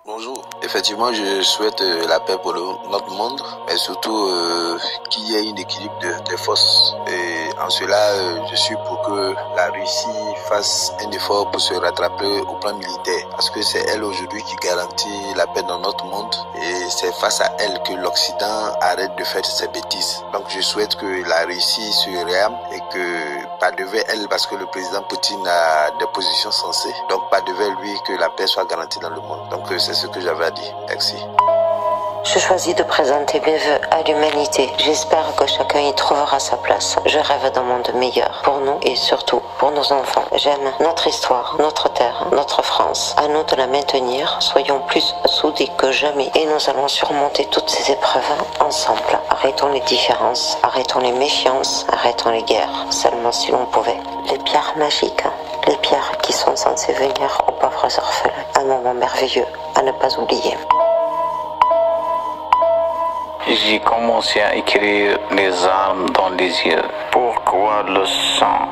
Bonjour. Effectivement, je souhaite la paix pour notre monde, mais surtout qu'il y ait un équilibre des forces. Et en cela, je suis pour que la Russie fasse un effort pour se rattraper au plan militaire, parce que c'est elle aujourd'hui qui garantit la paix dans notre monde, et c'est face à elle que l'Occident arrête de faire ses bêtises. Donc je souhaite que la Russie se réarme et que pas devant elle, parce que le président Poutine a des positions sensées, donc pas devant lui que la paix soit garantie dans le monde. Donc c'est ce que j'avais à dire. Merci. Je choisis de présenter mes vœux à l'humanité. J'espère que chacun y trouvera sa place. Je rêve d'un monde meilleur pour nous et surtout pour nos enfants. J'aime notre histoire, notre terre, notre France. À nous de la maintenir. Soyons plus soudés que jamais et nous allons surmonter toutes ces épreuves ensemble. Arrêtons les différences, arrêtons les méfiances, arrêtons les guerres. Seulement si l'on pouvait. Les pierres magiques, les pierres qui sont censées venir aux pauvres orphelins. Un moment merveilleux à ne pas oublier. J'ai commencé à écrire les armes dans les yeux. Pourquoi le sang?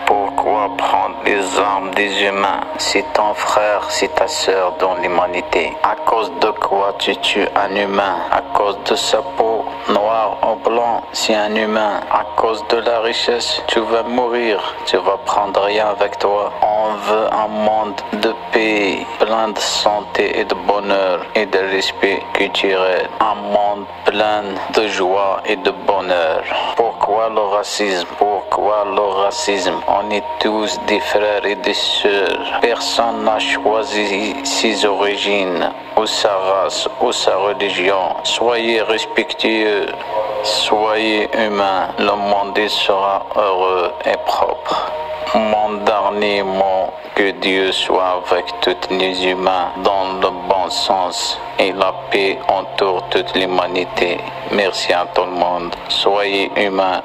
Pourquoi prendre les armes des humains? C'est ton frère, c'est ta sœur dans l'humanité. À cause de quoi tu tues un humain? À cause de sa peau noire ou blanc, c'est un humain. À cause de la richesse, tu vas mourir. Tu vas prendre rien avec toi. On veut un monde de paix, plein de santé et de bonheur et de respect culturel. Un monde plein de joie et de bonheur. Pourquoi le racisme? Pourquoi le racisme? On est tous des frères et des sœurs. Personne n'a choisi ses origines, ou sa race, ou sa religion. Soyez respectueux, soyez humains. Le monde sera heureux et propre. Mon dernier mot, que Dieu soit avec tous les humains dans le bon sens et la paix entoure toute l'humanité. Merci à tout le monde. Soyez humains.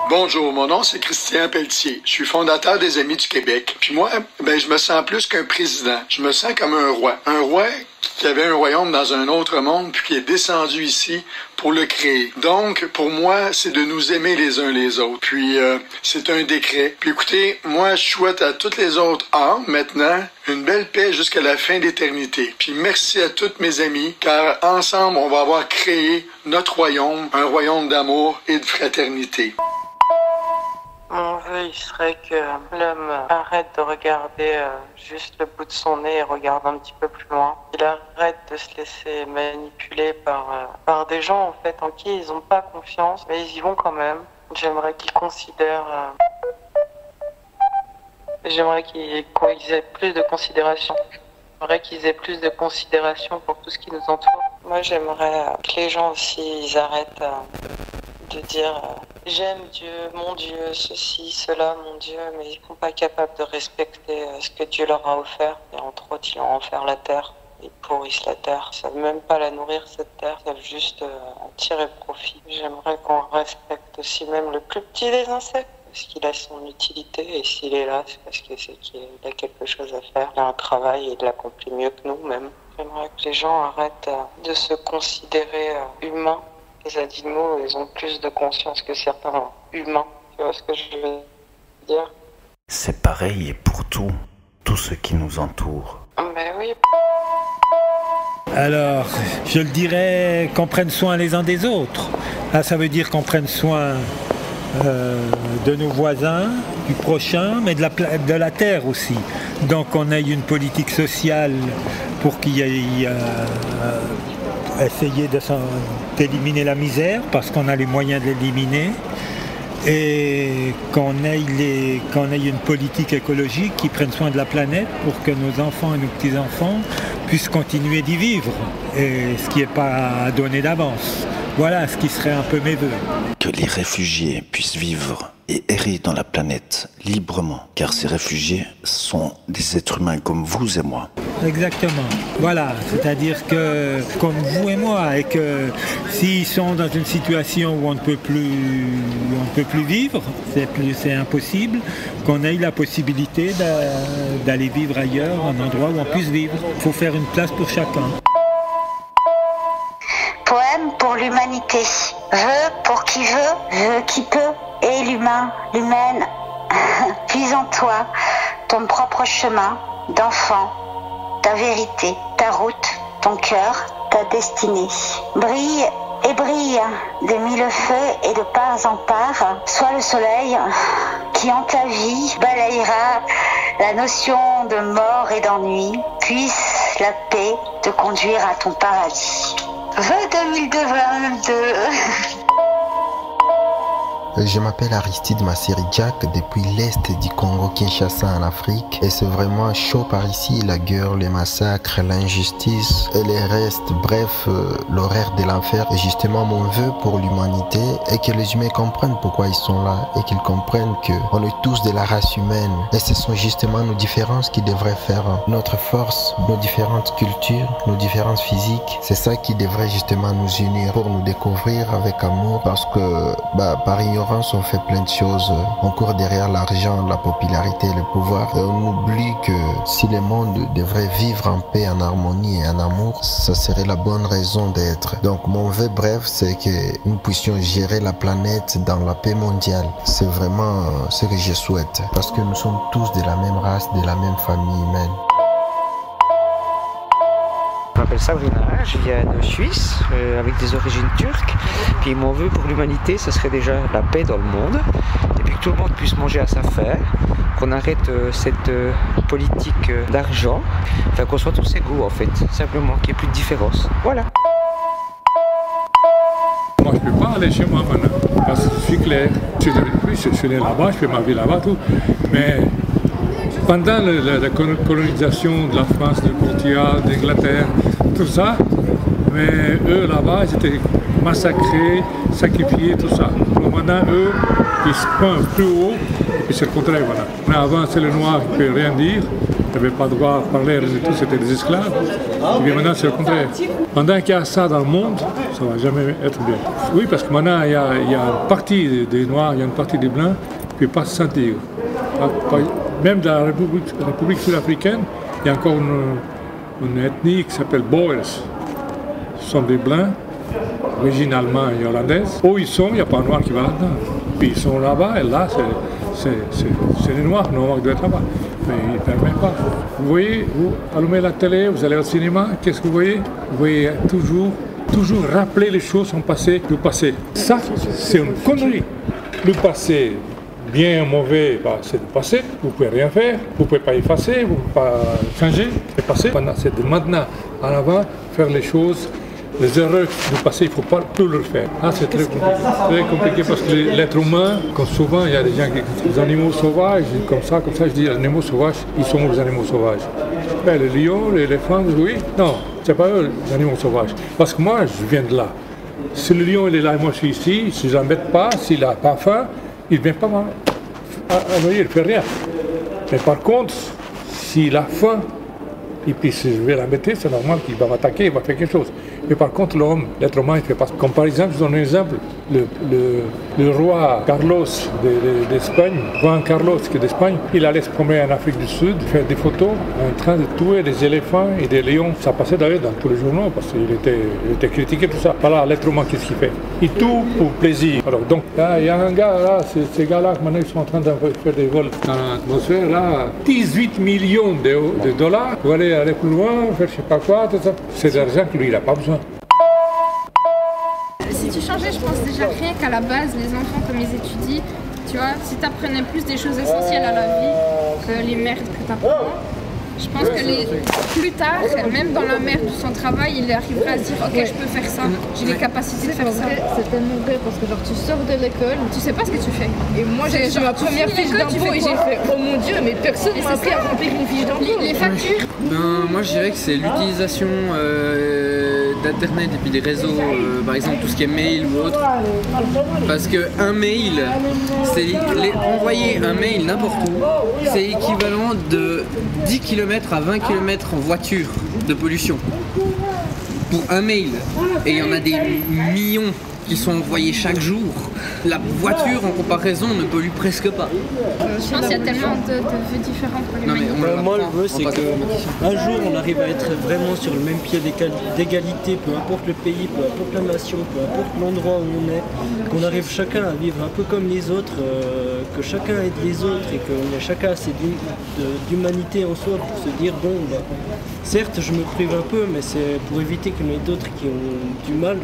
Bonjour, mon nom c'est Christian Pelletier. Je suis fondateur des Amis du Québec. Puis moi, je me sens plus qu'un président. Je me sens comme un roi. Un roi qui avait un royaume dans un autre monde, puis qui est descendu ici pour le créer. Donc, pour moi, c'est de nous aimer les uns les autres. Puis, c'est un décret. Puis écoutez, moi, je souhaite à toutes les autres âmes, maintenant, une belle paix jusqu'à la fin d'éternité. Puis merci à toutes mes amies, car ensemble, on va avoir créé notre royaume, un royaume d'amour et de fraternité. Mon vœu, il serait que l'homme arrête de regarder juste le bout de son nez et regarde un petit peu plus loin. Il arrête de se laisser manipuler par des gens en fait en qui ils n'ont pas confiance, mais ils y vont quand même. J'aimerais qu'ils considèrent... J'aimerais qu'ils aient plus de considération. J'aimerais qu'ils aient plus de considération pour tout ce qui nous entoure. Moi, j'aimerais que les gens aussi, ils arrêtent de dire j'aime Dieu, mon Dieu, ceci, cela, mon Dieu, mais ils ne sont pas capables de respecter ce que Dieu leur a offert. Et entre autres, ils ont offert la terre. Ils pourrissent la terre. Ils ne savent même pas la nourrir, cette terre. Ils savent juste en tirer profit. J'aimerais qu'on respecte aussi même le plus petit des insectes. Parce qu'il a son utilité, et s'il est là, c'est parce que c'est qu'il a quelque chose à faire. Il a un travail et il l'accomplit mieux que nous même. J'aimerais que les gens arrêtent de se considérer humains. Les animaux, ils ont plus de conscience que certains humains. Tu vois ce que je veux dire? C'est pareil pour tout ce qui nous entoure. Mais oui. Alors, je le dirais qu'on prenne soin les uns des autres. Là, ça veut dire qu'on prenne soin de nos voisins, du prochain, mais de la terre aussi. Donc on ait une politique sociale pour qu'il y ait essayer d'éliminer la misère, parce qu'on a les moyens de l'éliminer, et qu'on ait une politique écologique qui prenne soin de la planète pour que nos enfants et nos petits-enfants puissent continuer d'y vivre, et ce qui n'est pas donné d'avance. Voilà ce qui serait un peu mes vœux. Que les réfugiés puissent vivre et errer dans la planète librement, car ces réfugiés sont des êtres humains comme vous et moi. Exactement, voilà, c'est-à-dire que comme vous et moi, et que s'ils sont dans une situation où on ne peut plus vivre, c'est impossible, qu'on ait la possibilité d'aller vivre ailleurs, un endroit où on puisse vivre. Il faut faire une place pour chacun. Poème pour l'humanité. Vœu pour qui veut, vœu qui peut, et l'humain, l'humaine. Puis en toi, ton propre chemin, d'enfant, ta vérité, ta route, ton cœur, ta destinée. Brille et brille de mille feux et de part en part. Sois le soleil qui en ta vie balayera la notion de mort et d'ennui. Puisse la paix te conduire à ton paradis. Vœux 2022. Je m'appelle Aristide Masseri Jack depuis l'est du Congo Kinshasa en Afrique et c'est vraiment chaud par ici, la guerre, les massacres, l'injustice et les restes, bref, l'horaire de l'enfer. Et justement mon vœu pour l'humanité est que les humains comprennent pourquoi ils sont là et qu'ils comprennent qu'on est tous de la race humaine et ce sont justement nos différences qui devraient faire notre force, nos différentes cultures, nos différences physiques. C'est ça qui devrait justement nous unir pour nous découvrir avec amour parce que par ignorance on fait plein de choses, on court derrière l'argent, la popularité, le pouvoir et on oublie que si le monde devrait vivre en paix, en harmonie et en amour, ça serait la bonne raison d'être. Donc mon vœu bref c'est que nous puissions gérer la planète dans la paix mondiale. C'est vraiment ce que je souhaite parce que nous sommes tous de la même race, de la même famille humaine. Je m'appelle Sabrina, je viens de Suisse avec des origines turques. Puis mon vœu pour l'humanité, ce serait déjà la paix dans le monde. Et puis que tout le monde puisse manger à sa faim, qu'on arrête cette politique d'argent, enfin qu'on soit tous égaux en fait, simplement, qu'il n'y ait plus de différence. Voilà. Moi je ne peux pas aller chez moi maintenant, parce que je suis clair. Je suis né là-bas, je fais ma vie là-bas, tout. Mais pendant la colonisation de la France, du Portugal, d'Angleterre, tout ça, mais eux là-bas, ils étaient massacrés, sacrifiés, tout ça. Donc maintenant, eux, ils se pointent plus haut, et c'est le contraire, voilà. Mais avant, c'est le noir qui ne peut rien dire, ils n'avaient pas le droit de parler, tout, c'était des esclaves. Et puis maintenant, c'est le contraire. Pendant qu'il y a ça dans le monde, ça ne va jamais être bien. Oui, parce que maintenant, il y a une partie des noirs, il y a une partie des blancs qui ne peuvent pas se sentir. Même dans la République sud-africaine, il y a encore une ethnie qui s'appelle Boers. Ce sont des blancs, d'origine allemande et hollandaise. Où ils sont, il n'y a pas un noir qui va là-dedans. Puis ils sont là-bas, et là, c'est les noirs qui doivent être là-bas. Mais ils ne permettent pas. Vous voyez, vous allumez la télé, vous allez au cinéma, qu'est-ce que vous voyez? Vous voyez toujours rappeler les choses sont passées, le passé. Ça, c'est une connerie. Le passé, bien ou mauvais, c'est le passé, vous ne pouvez rien faire, vous ne pouvez pas effacer, vous ne pouvez pas changer, c'est passé. C'est de maintenant en avant, faire les choses, les erreurs du passé, il ne faut pas plus le faire. Ah, c'est très compliqué parce que l'être humain, comme souvent, il y a des gens qui disent les animaux sauvages, comme ça, je dis les animaux sauvages, ils sont où les animaux sauvages? Ben, les lions, les éléphants, oui, non, c'est pas eux les animaux sauvages. Parce que moi, je viens de là. Si le lion il est là et moi je suis ici, si je ne l'embête pas, s'il n'a pas faim, il ne vient pas il ne fait rien. Mais par contre, s'il a faim, et puis si je vais l'embêter, c'est normal qu'il va m'attaquer, il va faire quelque chose. Mais par contre, l'homme, l'être humain, il ne fait pas. Comme par exemple, je donne un exemple, le roi Carlos d'Espagne, Juan Carlos d'Espagne, il allait se promener en Afrique du Sud, faire des photos en train de tuer des éléphants et des lions. Ça passait d'ailleurs dans tous les journaux parce qu'il était critiqué, tout ça. Voilà, l'être humain, qu'est-ce qu'il fait? Il tue pour plaisir. Alors donc, là, il y a un gars, là, ces gars-là, maintenant, ils sont en train de faire des vols dans l'atmosphère, là, 18 millions de dollars pour aller plus loin, faire je sais pas quoi, tout ça. C'est de l'argent que lui, il n'a pas besoin. Si tu changeais, je pense déjà rien qu'à la base, les enfants comme ils étudient, tu vois, si tu apprenais plus des choses essentielles à la vie que les merdes que tu apprends, je pense que plus tard, même dans la merde de son travail, il arrivera à se dire ok, je peux faire ça, j'ai les capacités de faire ça. C'est tellement vrai parce que genre tu sors de l'école, tu sais pas ce que tu fais. Et moi j'ai ma première fiche d'impôt et j'ai fait oh mon dieu, mais personne m'a appris à remplir une fiche d'impôt. Les factures. Moi je dirais que c'est l'utilisation d'internet et puis des réseaux, par exemple tout ce qui est mail ou autre. Parce que un mail, c'est envoyer un mail n'importe où, c'est équivalent de 10 km à 20 km en voiture de pollution pour un mail, et il y en a des millions qui sont envoyés chaque jour. La voiture en comparaison ne pollue presque pas. Je pense qu'il y a tellement de vues différentes pour l'humanité. Moi, le vœu, c'est qu'un jour, on arrive à être vraiment sur le même pied d'égalité, peu importe le pays, peu importe la nation, peu importe l'endroit où on est, qu'on arrive chacun à vivre un peu comme les autres, que chacun aide les autres et qu'on ait chacun assez d'humanité en soi pour se dire, bon, bah, certes, je me prive un peu, mais c'est pour éviter qu'il y en ait d'autres qui ont du mal.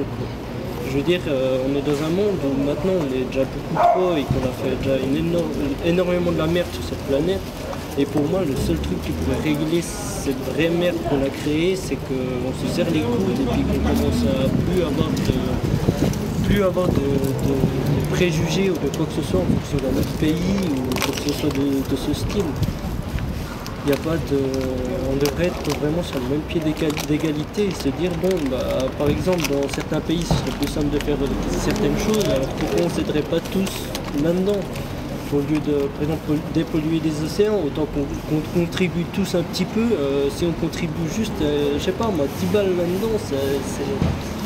Je veux dire, on est dans un monde où maintenant on est déjà beaucoup trop et qu'on a fait déjà énormément de la merde sur cette planète. Et pour moi, le seul truc qui pourrait régler cette vraie merde qu'on a créée, c'est qu'on se serre les coudes et puis qu'on commence à plus avoir de préjugés ou de quoi que ce soit en fonction de notre pays ou quoi que ce soit de ce style. Il y a pas de... On devrait être vraiment sur le même pied d'égalité et se dire, bon, bah, par exemple, dans certains pays, ce serait plus simple de faire certaines choses, alors pourquoi on ne s'aiderait pas tous là-dedans? Au lieu de, par exemple, dépolluer les océans, autant qu'on contribue tous un petit peu, si on contribue juste, je sais pas moi, 10 balles là-dedans,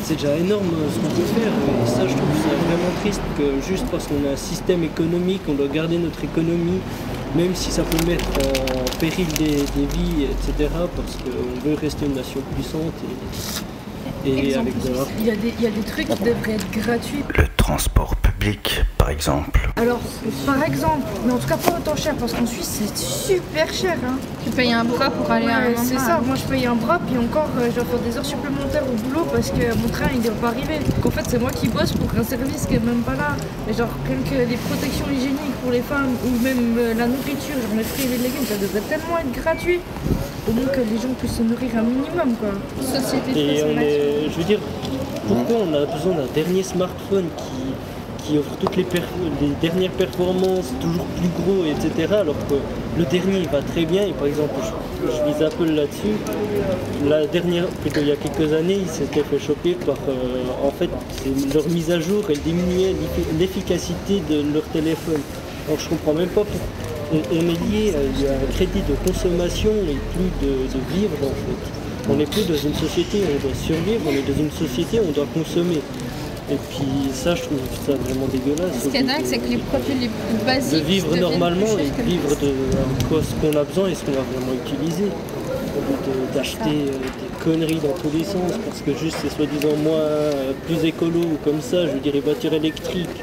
c'est déjà énorme ce qu'on peut faire. Et ça, je trouve ça vraiment triste que juste parce qu'on a un système économique, on doit garder notre économie, même si ça peut mettre en péril des vies, etc., parce qu'on veut rester une nation puissante et avec de l'argent. Il y a des trucs qui devraient être gratuits. Le transport public, par exemple. Alors, par exemple, mais en tout cas pas autant cher, parce qu'en Suisse c'est super cher. Hein. Tu payes un bras pour aller à un endroit. C'est ça, moi je paye un bras, puis encore je dois faire des heures supplémentaires au boulot parce que mon train il ne doit pas arriver. Donc en fait c'est moi qui bosse pour un service qui est même pas là. Mais genre rien que les protections hygiéniques pour les femmes ou même la nourriture, genre les fruits et les légumes, ça devrait tellement être gratuit. Au moins que les gens puissent se nourrir un minimum quoi. Société de je veux dire, pourquoi on a besoin d'un dernier smartphone qui offre toutes les dernières performances, toujours plus gros, etc. Alors que le dernier il va très bien et par exemple je vise Apple là-dessus. La dernière, plutôt il y a quelques années, ils s'étaient fait choper par en fait leur mise à jour, elle diminuait l'efficacité de leur téléphone. Alors je comprends même pas pourquoi. On est lié à un crédit de consommation et plus de vivre en fait. On n'est plus dans une société où on doit survivre, on est dans une société où on doit consommer. Et puis ça, je trouve ça vraiment dégueulasse. Ce qui est dingue, c'est que les produits les plus basiques... De vivre normalement et de vivre de ce qu'on a besoin et ce qu'on va vraiment utiliser. Au lieu d'acheter des conneries dans tous les sens, parce que juste c'est soi-disant plus écolo ou comme ça, je veux dire les voitures électriques.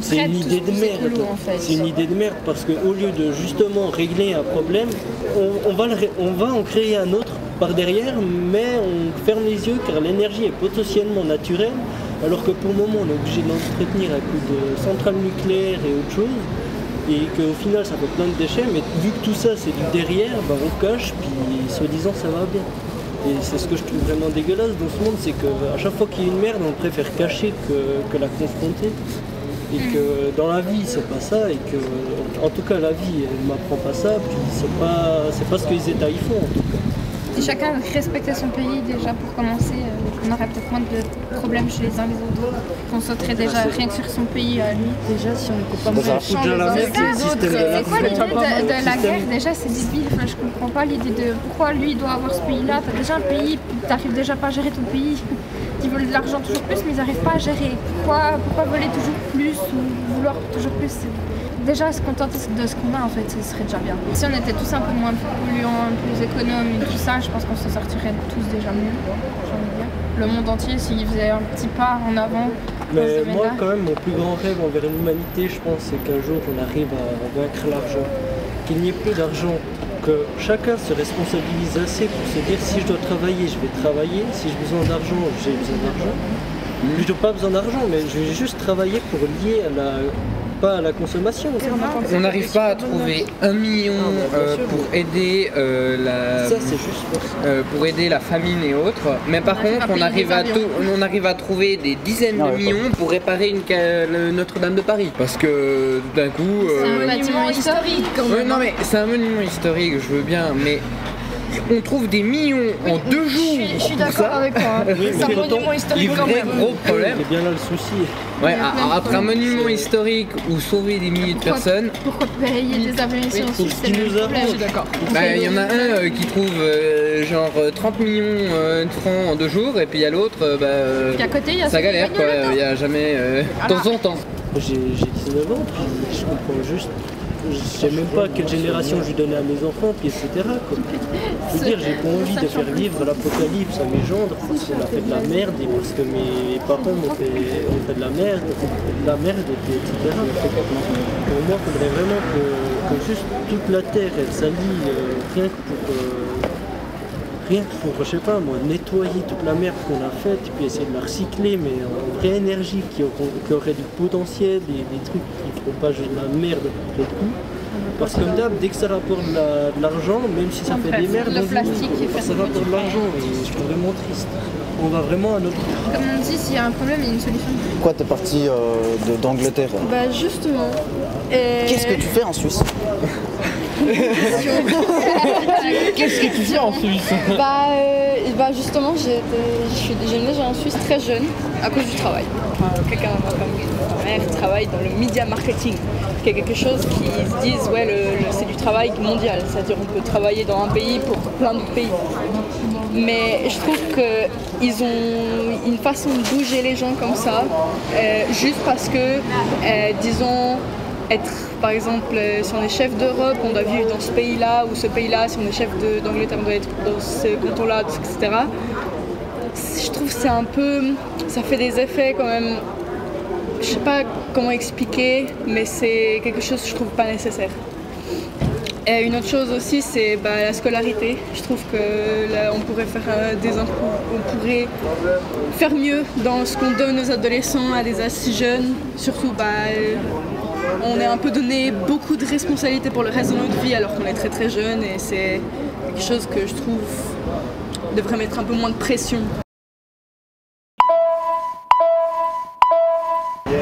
C'est une idée de merde. En fait. C'est une idée de merde parce qu'au lieu de justement régler un problème, on va en créer un autre par derrière, mais on ferme les yeux car l'énergie est potentiellement naturelle, alors que pour le moment on est obligé de l'entretenir à coup de centrales nucléaires et autre chose, et qu'au final ça fait plein de déchets, mais vu que tout ça c'est du derrière, bah, on cache, puis soi-disant ça va bien. Et c'est ce que je trouve vraiment dégueulasse dans ce monde, c'est qu'à chaque fois qu'il y a une merde, on préfère cacher que la confronter. Et que dans la vie c'est pas ça, et que en tout cas la vie elle m'apprend pas ça, puis c'est pas ce que les États y font en tout cas. Si chacun respectait son pays déjà pour commencer, on aurait peut-être moins de problèmes chez les uns les autres. On sauterait déjà rien que sur son pays à lui. Déjà si on peut pas manger c'est quoi l'idée de la guerre? Déjà c'est débile, enfin, je comprends pas l'idée de pourquoi lui doit avoir ce pays-là. T'as déjà un pays, t'arrives déjà pas à gérer ton pays. Ils veulent de l'argent toujours plus, mais ils n'arrivent pas à gérer. Pourquoi voler toujours plus ou vouloir toujours plus? Déjà se contenter de ce qu'on a en fait, ce serait déjà bien. Si on était tous un peu moins polluants, plus économes et tout ça, je pense qu'on se sortirait tous déjà mieux, j'ai envie de dire. Le monde entier, s'il faisait un petit pas en avant. Mais moi quand même, mon plus grand rêve envers l'humanité, je pense, c'est qu'un jour on arrive à vaincre l'argent. Qu'il n'y ait plus d'argent. Que chacun se responsabilise assez pour se dire si je dois travailler, je vais travailler, si j'ai besoin d'argent, j'ai besoin d'argent. Je n'ai pas besoin d'argent, mais je vais juste travailler pour lier pas à la consommation. On n'arrive pas à trouver 1 million pour aider pour aider la famine et autres, mais par contre on arrive à trouver des dizaines de millions pour réparer Notre-Dame de Paris, parce que d'un coup c'est un monument historique quand même. Non mais c'est un monument historique, je veux bien, mais on trouve des millions en 2 jours. Je suis d'accord avec toi. Oui, c'est un monument historique quand même. Gros problème. C'est bien là le souci. Ouais, après un monument historique ou sauver des milliers de personnes. Pourquoi payer des avions ici en Suisse? C'est le problème. Il y en a un qui trouve genre 30 millions de francs en 2 jours, et puis il y a l'autre, Puis à côté, il y a ça galère quoi, il n'y a jamais de temps en temps. J'ai 19 ans, puis je comprends juste. Je sais même pas quelle génération je lui donnais à mes enfants, puis etc. Quoi. Je veux dire, j'ai pas envie de faire vivre l'apocalypse à mes gendres parce qu'on a fait de la merde et parce que mes parents ont fait de la merde, et etc. Pour moi, il faudrait vraiment que juste toute la terre, elle s'allie rien que pour, je sais pas moi, nettoyer toute la merde qu'on a faite, puis essayer de la recycler, mais en vraie énergie, qui aurait du potentiel, des trucs qui ne feront pas juste de la merde après tout. Parce que comme d'hab, dès que ça rapporte de l'argent, même si ça fait des merdes, le plastique ça rapporte de l'argent, et je suis vraiment triste. On va vraiment à notre... Comme on dit, s'il y a un problème, il y a une solution. Pourquoi t'es parti d'Angleterre? Bah justement. Qu'est-ce que tu fais en Suisse? Qu'est-ce que tu fais en Suisse? Bah justement, j'ai déménagé en Suisse très jeune à cause du travail. Quelqu'un comme ma mère travaille dans le media marketing, qui est quelque chose qui se disent ouais c'est du travail mondial, c'est-à-dire on peut travailler dans un pays pour plein d'autres pays. Mais je trouve qu'ils ont une façon de bouger les gens comme ça, juste parce que, disons, être par exemple, si on est chef d'Europe, on doit vivre dans ce pays-là, ou ce pays-là, si on est chef d'Angleterre, on doit être dans ce canton-là, etc. Je trouve que c'est un peu, ça fait des effets quand même, je sais pas comment expliquer, mais c'est quelque chose que je trouve pas nécessaire. Et une autre chose aussi, c'est la scolarité. Je trouve que là, on pourrait faire mieux dans ce qu'on donne aux adolescents, à des assez jeunes. Surtout, on est un peu donné beaucoup de responsabilités pour le reste de notre vie alors qu'on est très très jeune, et c'est quelque chose que je trouve devrait mettre un peu moins de pression.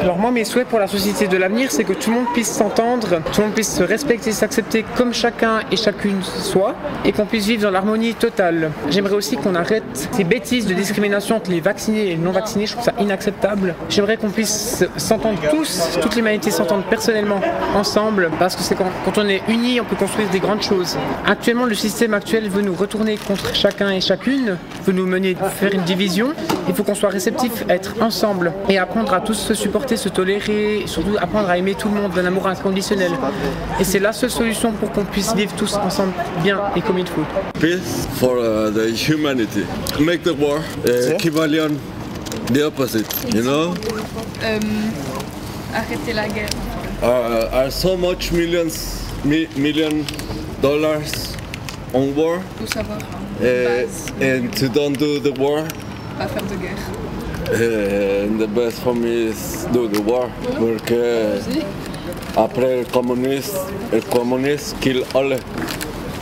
Alors moi, mes souhaits pour la société de l'avenir, c'est que tout le monde puisse s'entendre, tout le monde puisse se respecter, s'accepter comme chacun et chacune soit, et qu'on puisse vivre dans l'harmonie totale. J'aimerais aussi qu'on arrête ces bêtises de discrimination entre les vaccinés et les non vaccinés, je trouve ça inacceptable. J'aimerais qu'on puisse s'entendre tous, toute l'humanité s'entendre personnellement ensemble, parce que c'est quand on est unis, on peut construire des grandes choses. Actuellement, le système actuel veut nous retourner contre chacun et chacune, veut nous mener à faire une division. Il faut qu'on soit réceptif à être ensemble et apprendre à tous se supporter, se tolérer, et surtout apprendre à aimer tout le monde d'un amour inconditionnel. Et c'est la seule solution pour qu'on puisse vivre tous ensemble bien et comme il faut. Peace for the humanity. Make the war equivalent the opposite, you know? Arrêter la guerre. Are so much million dollars on war. Faut savoir. And to don't do the war. Pas faire de guerre. And the best for me is do the war, porque après el communiste kill all.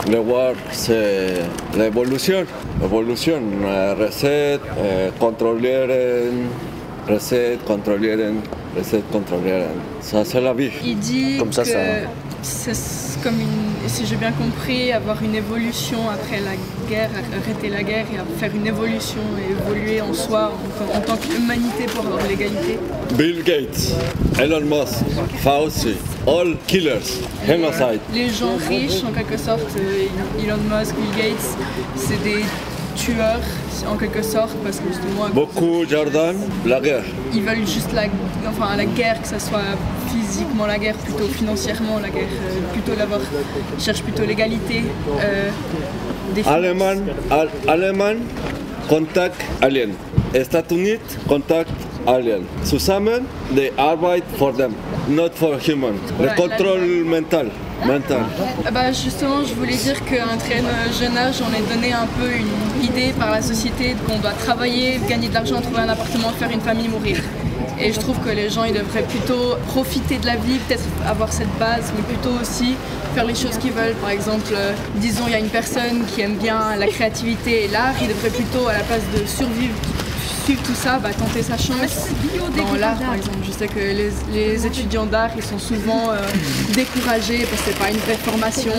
Le war c'est l'évolution, reset, contrôleren, ça c'est la vie. Il dit comme ça, que c'est comme si j'ai bien compris, avoir une évolution après la guerre, arrêter la guerre et faire une évolution et évoluer en soi en tant qu'humanité pour avoir l'égalité. Bill Gates, Elon Musk, Fauci, all killers, genocide. Les gens riches en quelque sorte, Elon Musk, Bill Gates, c'est des tueurs en quelque sorte parce que justement beaucoup Jordan, la guerre. Ils veulent juste la guerre, que ce soit physiquement la guerre, plutôt financièrement la guerre, plutôt d'avoir, ils cherchent plutôt l'égalité. Allemagne, contact alien. États-Unis, contact alien. Zusammen, they arbeit for them, not for human. Le contrôle mental. Justement, je voulais dire qu'à un très jeune âge, on est donné un peu une idée par la société qu'on doit travailler, gagner de l'argent, trouver un appartement, faire une famille, mourir. Et je trouve que les gens ils devraient plutôt profiter de la vie, peut-être avoir cette base, mais plutôt aussi faire les choses qu'ils veulent. Par exemple, disons il y a une personne qui aime bien la créativité et l'art, il devrait plutôt, à la place de suivre tout ça, tenter sa chance dans l'art par exemple. Je sais que les étudiants d'art ils sont souvent découragés parce que c'est pas une vraie formation,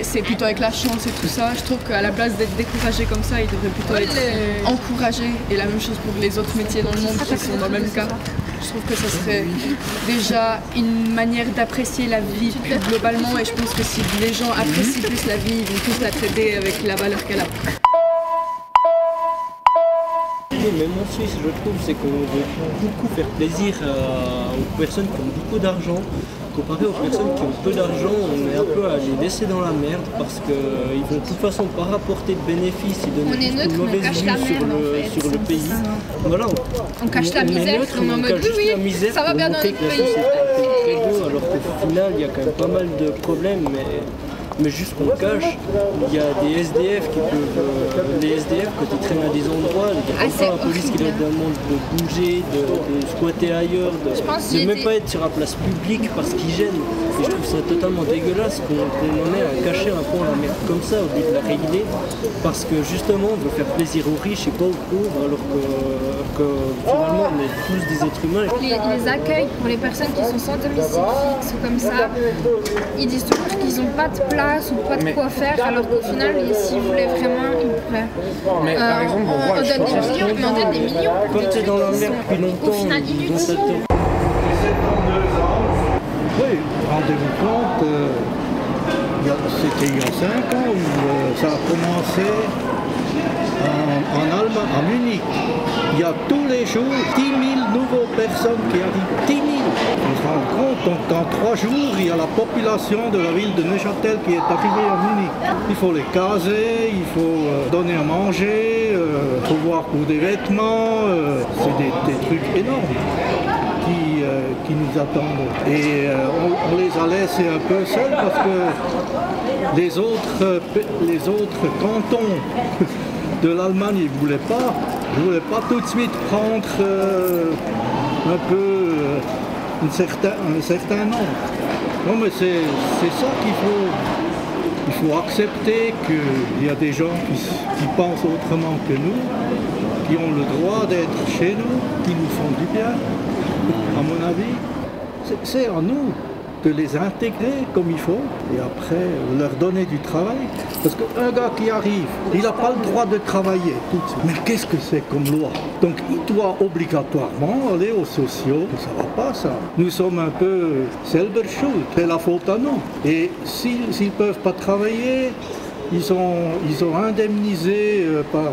c'est plutôt avec la chance et tout ça. Je trouve qu'à la place d'être découragés comme ça, ils devraient plutôt être encouragés, et la même chose pour les autres métiers dans le monde qui sont dans le même cas. Je trouve que ça serait déjà une manière d'apprécier la vie plus globalement, et je pense que si les gens apprécient plus la vie, ils vont tous la traiter avec la valeur qu'elle a. Même en Suisse, je trouve, c'est qu'on veut beaucoup faire plaisir aux personnes qui ont beaucoup d'argent. Comparé aux personnes qui ont peu d'argent, on est un peu à les laisser dans la merde parce qu'ils vont de toute façon pas rapporter de bénéfices, ils donnent une mauvaise vue sur le pays. Voilà, on cache la misère, on est en mode oui, ça va bien dans notre pays. Très beau, alors qu'au final, il y a quand même pas mal de problèmes. Mais juste qu'on le cache, il y a des SDF qui peuvent. Les SDF, quand ils traînent à des endroits, il n'y a pas la police qui leur demande de bouger, de squatter ailleurs, de même pas être sur la place publique parce qu'ils gênent. Et je trouve ça totalement dégueulasse qu'on en ait à cacher un peu la merde comme ça au lieu de la régler. Parce que justement, on veut faire plaisir aux riches et pas aux pauvres, alors que finalement, on est tous des êtres humains. Les accueils pour les personnes qui sont sans domicile fixe ou comme ça, ils disent toujours qu'ils n'ont pas de place ou pas de quoi faire, alors qu'au final, s'ils voulaient vraiment, ils pourraient. Mais par exemple, on donne des millions, mais on donne des millions. Quand tu es dans la merde depuis longtemps, au final, inutiles. Oui, rendez-vous compte, c'était il y a 5 ans où ça a commencé en Allemagne, à Munich. Il y a tous les jours 10 000 nouvelles personnes qui arrivent. 10 000. On se rend compte, donc dans 3 jours, il y a la population de la ville de Neuchâtel qui est arrivée à Munich. Il faut les caser, il faut donner à manger, il faut voir pour des vêtements. C'est des trucs énormes qui nous attendent. Et on les a laissés un peu seuls parce que les autres cantons de l'Allemagne, ils ne voulaient pas tout de suite prendre un peu un certain nombre. Non, mais c'est ça il faut accepter qu'il y a des gens qui pensent autrement que nous, qui ont le droit d'être chez nous, qui nous font du bien, à mon avis. C'est à nous de les intégrer comme il faut et après leur donner du travail. Parce qu'un gars qui arrive, il n'a pas le droit de travailler tout de suite. Mais qu'est-ce que c'est comme loi? Donc il doit obligatoirement aller aux sociaux. Ça va pas ça. Nous sommes un peu selber schuld, c'est la faute à nous. Et s'ils ne peuvent pas travailler, ils sont indemnisés par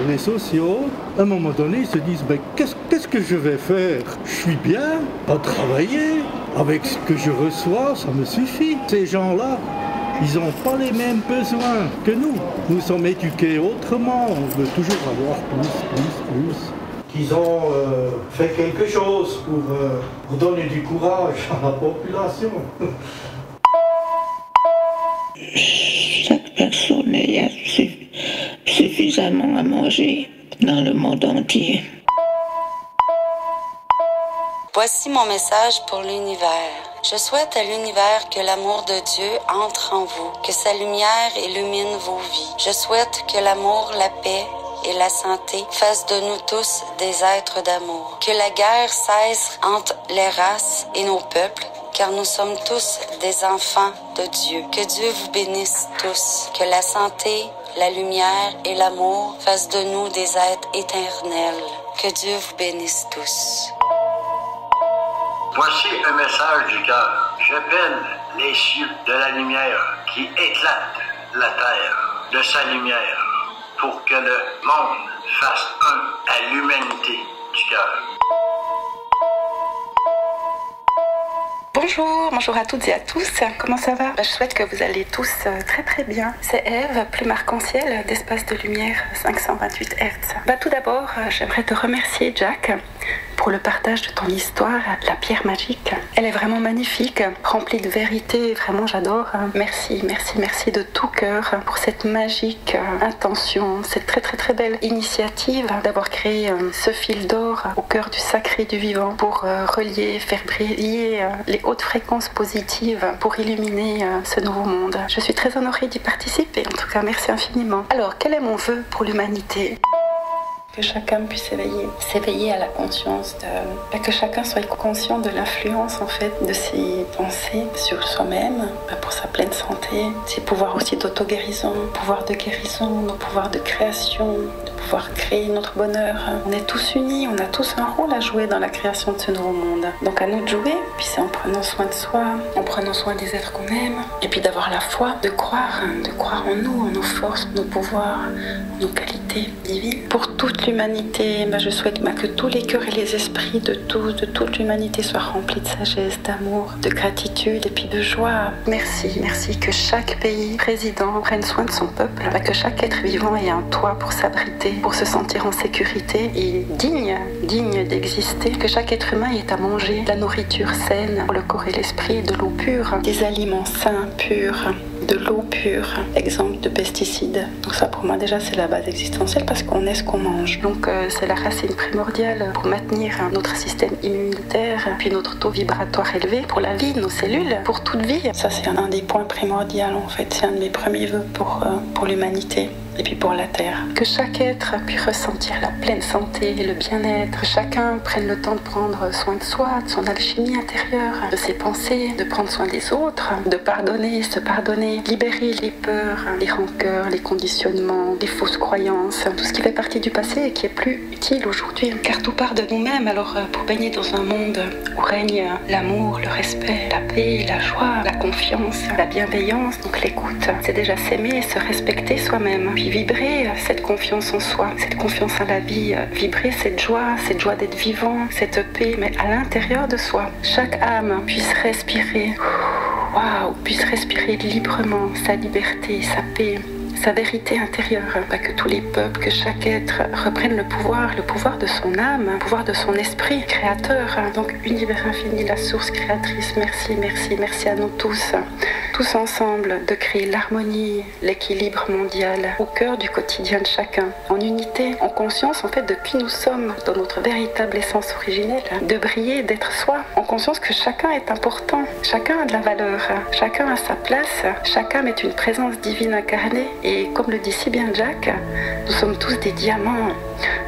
les sociaux. À un moment donné, ils se disent ben, qu'est-ce que je vais faire? Je suis bien, pas travailler. Avec ce que je reçois, ça me suffit. Ces gens-là, ils n'ont pas les mêmes besoins que nous. Nous sommes éduqués autrement. On veut toujours avoir plus. Qu'ils ont fait quelque chose pour donner du courage à la population. Chaque personne a suffisamment à manger dans le monde entier. Voici mon message pour l'univers. Je souhaite à l'univers que l'amour de Dieu entre en vous, que sa lumière illumine vos vies. Je souhaite que l'amour, la paix et la santé fassent de nous tous des êtres d'amour. Que la guerre cesse entre les races et nos peuples, car nous sommes tous des enfants de Dieu. Que Dieu vous bénisse tous. Que la santé, la lumière et l'amour fassent de nous des êtres éternels. Que Dieu vous bénisse tous. Voici un message du cœur. J'appelle les cieux de la lumière qui éclate la terre de sa lumière pour que le monde fasse un à l'humanité du cœur. Bonjour à toutes et à tous. Comment ça va? Je souhaite que vous allez tous très très bien. C'est Eve, plume arc-en-ciel d'Espace de Lumière 528 Hz. Tout d'abord, j'aimerais te remercier, Jack, pour le partage de ton histoire, la pierre magique. Elle est vraiment magnifique, remplie de vérité, vraiment j'adore. Merci de tout cœur pour cette magique intention, cette très très très belle initiative d'avoir créé ce fil d'or au cœur du sacré du vivant pour relier, faire briller les hautes fréquences positives pour illuminer ce nouveau monde. Je suis très honorée d'y participer, en tout cas merci infiniment. Alors, quel est mon vœu pour l'humanité ? Que chacun puisse s'éveiller à la conscience que chacun soit conscient de l'influence en fait de ses pensées sur soi-même pour sa pleine santé, ses pouvoirs aussi d'auto-guérison, pouvoir de guérison, nos pouvoirs de création, de pouvoir créer notre bonheur. On est tous unis, on a tous un rôle à jouer dans la création de ce nouveau monde. Donc à nous de jouer, puis c'est en prenant soin de soi, en prenant soin des êtres qu'on aime, et puis d'avoir la foi, de croire en nous, en nos forces, en nos pouvoirs, en nos qualités divines. Pour toute l'humanité, je souhaite que tous les cœurs et les esprits de toute l'humanité soient remplis de sagesse, d'amour, de gratitude et puis de joie. Merci que chaque pays, président, prenne soin de son peuple, que chaque être vivant ait un toit pour s'abriter, pour se sentir en sécurité et digne d'exister, que chaque être humain ait à manger de la nourriture saine pour le corps et l'esprit, de l'eau pure, des aliments sains, purs, de l'eau pure, exempte de pesticides. Donc ça pour moi déjà c'est la base existentielle parce qu'on est ce qu'on mange. Donc c'est la racine primordiale pour maintenir notre système immunitaire, puis notre taux vibratoire élevé pour la vie de nos cellules, pour toute vie. Ça c'est un des points primordiaux en fait, c'est un de mes premiers vœux pour l'humanité. Et puis pour la Terre. Que chaque être puisse ressentir la pleine santé et le bien-être. Que chacun prenne le temps de prendre soin de soi, de son alchimie intérieure, de ses pensées, de prendre soin des autres, de pardonner, se pardonner, libérer les peurs, les rancœurs, les conditionnements, les fausses croyances, tout ce qui fait partie du passé et qui est plus utile aujourd'hui. Car tout part de nous-mêmes. Alors pour baigner dans un monde où règne l'amour, le respect, la paix, la joie, la confiance, la bienveillance, donc l'écoute, c'est déjà s'aimer et se respecter soi-même. Vibrer cette confiance en soi, cette confiance à la vie, vibrer cette joie d'être vivant, cette paix, mais à l'intérieur de soi. Chaque âme puisse respirer, puisse respirer librement sa liberté, sa paix, sa vérité intérieure, que tous les peuples, que chaque être reprenne le pouvoir de son âme, le pouvoir de son esprit créateur. Donc univers infini, la source créatrice, merci à nous tous ensemble, de créer l'harmonie, l'équilibre mondial au cœur du quotidien de chacun, en unité, en conscience en fait de qui nous sommes dans notre véritable essence originelle, de briller, d'être soi, en conscience que chacun est important, chacun a de la valeur, chacun a sa place, chacun est une présence divine incarnée. Et comme le dit si bien Jack, nous sommes tous des diamants.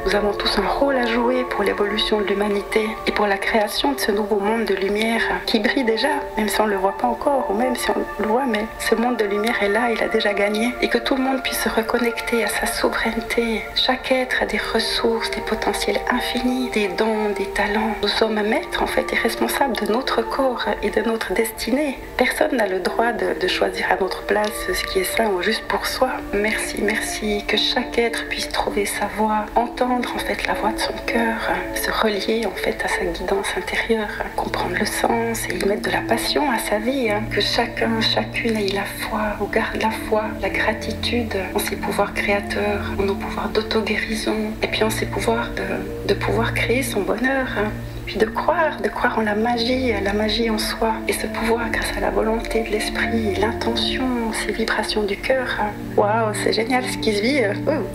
Nous avons tous un rôle à jouer pour l'évolution de l'humanité et pour la création de ce nouveau monde de lumière qui brille déjà, même si on ne le voit pas encore, ou même si on le voit, mais ce monde de lumière est là, il a déjà gagné. Et que tout le monde puisse se reconnecter à sa souveraineté. Chaque être a des ressources, des potentiels infinis, des dons, des talents. Nous sommes maîtres en fait et responsables de notre corps et de notre destinée. Personne n'a le droit de choisir à notre place ce qui est sain ou juste pour soi. Merci que chaque être puisse trouver sa voie, entendre en fait la voix de son cœur, se relier en fait à sa guidance intérieure, comprendre le sens et y mettre de la passion à sa vie. Que chacune ait la foi, ou garde la foi, la gratitude en ses pouvoirs créateurs, en nos pouvoirs d'auto-guérison, et puis en ses pouvoirs de pouvoir créer son bonheur. Puis de croire en la magie en soi. Et ce pouvoir grâce à la volonté de l'esprit, l'intention, ces vibrations du cœur. Waouh, c'est génial ce qui se vit.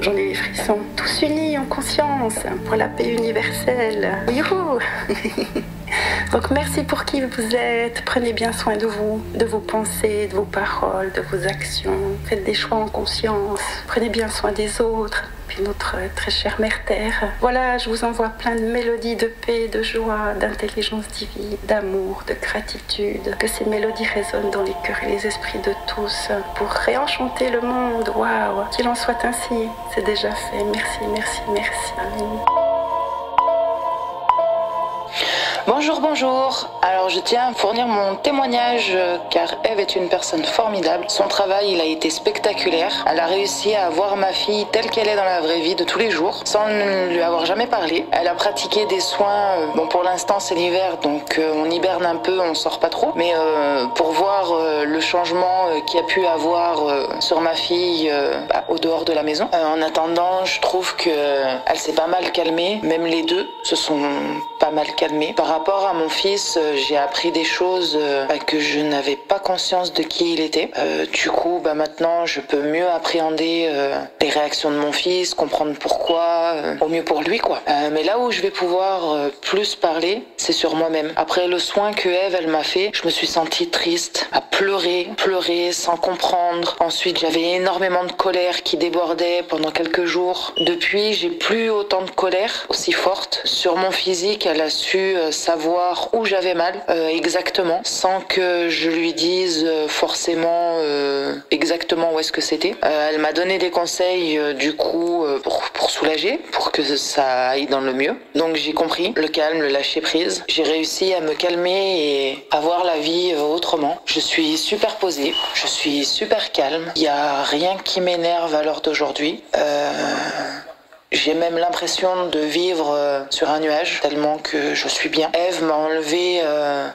J'en ai les frissons. Tous unis en conscience pour la paix universelle. Youhou. Donc merci pour qui vous êtes. Prenez bien soin de vous, de vos pensées, de vos paroles, de vos actions. Faites des choix en conscience. Prenez bien soin des autres. Puis notre très chère Mère Terre. Voilà, je vous envoie plein de mélodies de paix, de joie, d'intelligence divine, d'amour, de gratitude. Que ces mélodies résonnent dans les cœurs et les esprits de tous pour réenchanter le monde. Waouh, qu'il en soit ainsi. C'est déjà fait. Merci. Amen. Bonjour. Alors je tiens à fournir mon témoignage car Eve est une personne formidable. Son travail il a été spectaculaire. Elle a réussi à voir ma fille telle qu'elle est dans la vraie vie de tous les jours sans lui avoir jamais parlé. Elle a pratiqué des soins. Bon pour l'instant c'est l'hiver donc on hiberne un peu, on sort pas trop. Mais pour voir le changement qu'il y a pu avoir sur ma fille au dehors de la maison. En attendant je trouve qu'elle s'est pas mal calmée. Même les deux se sont pas mal calmés. Par rapport à mon fils, j'ai appris des choses que je n'avais pas conscience de qui il était. Du coup, maintenant, je peux mieux appréhender les réactions de mon fils, comprendre pourquoi, au mieux pour lui, quoi. Mais là où je vais pouvoir plus parler, c'est sur moi-même. Après le soin que Eve, elle m'a fait, je me suis sentie triste, à pleurer sans comprendre. Ensuite, j'avais énormément de colère qui débordait pendant quelques jours. Depuis, j'ai plus autant de colère aussi forte. Sur mon physique, elle a su savoir où j'avais mal exactement, sans que je lui dise forcément exactement où est-ce que c'était. Elle m'a donné des conseils du coup pour soulager, pour que ça aille dans le mieux. Donc j'ai compris le calme, le lâcher prise. J'ai réussi à me calmer et à voir la vie autrement. Je suis super posée, je suis super calme. Il n'y a rien qui m'énerve à l'heure d'aujourd'hui. J'ai même l'impression de vivre sur un nuage, tellement que je suis bien. Ève m'a enlevé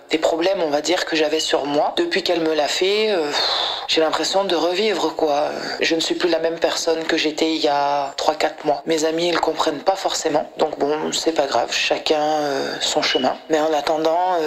des problèmes, on va dire, que j'avais sur moi. Depuis qu'elle me l'a fait, j'ai l'impression de revivre, quoi. Je ne suis plus la même personne que j'étais il y a 3-4 mois. Mes amis, ils comprennent pas forcément. Donc bon, c'est pas grave, chacun son chemin. Mais en attendant,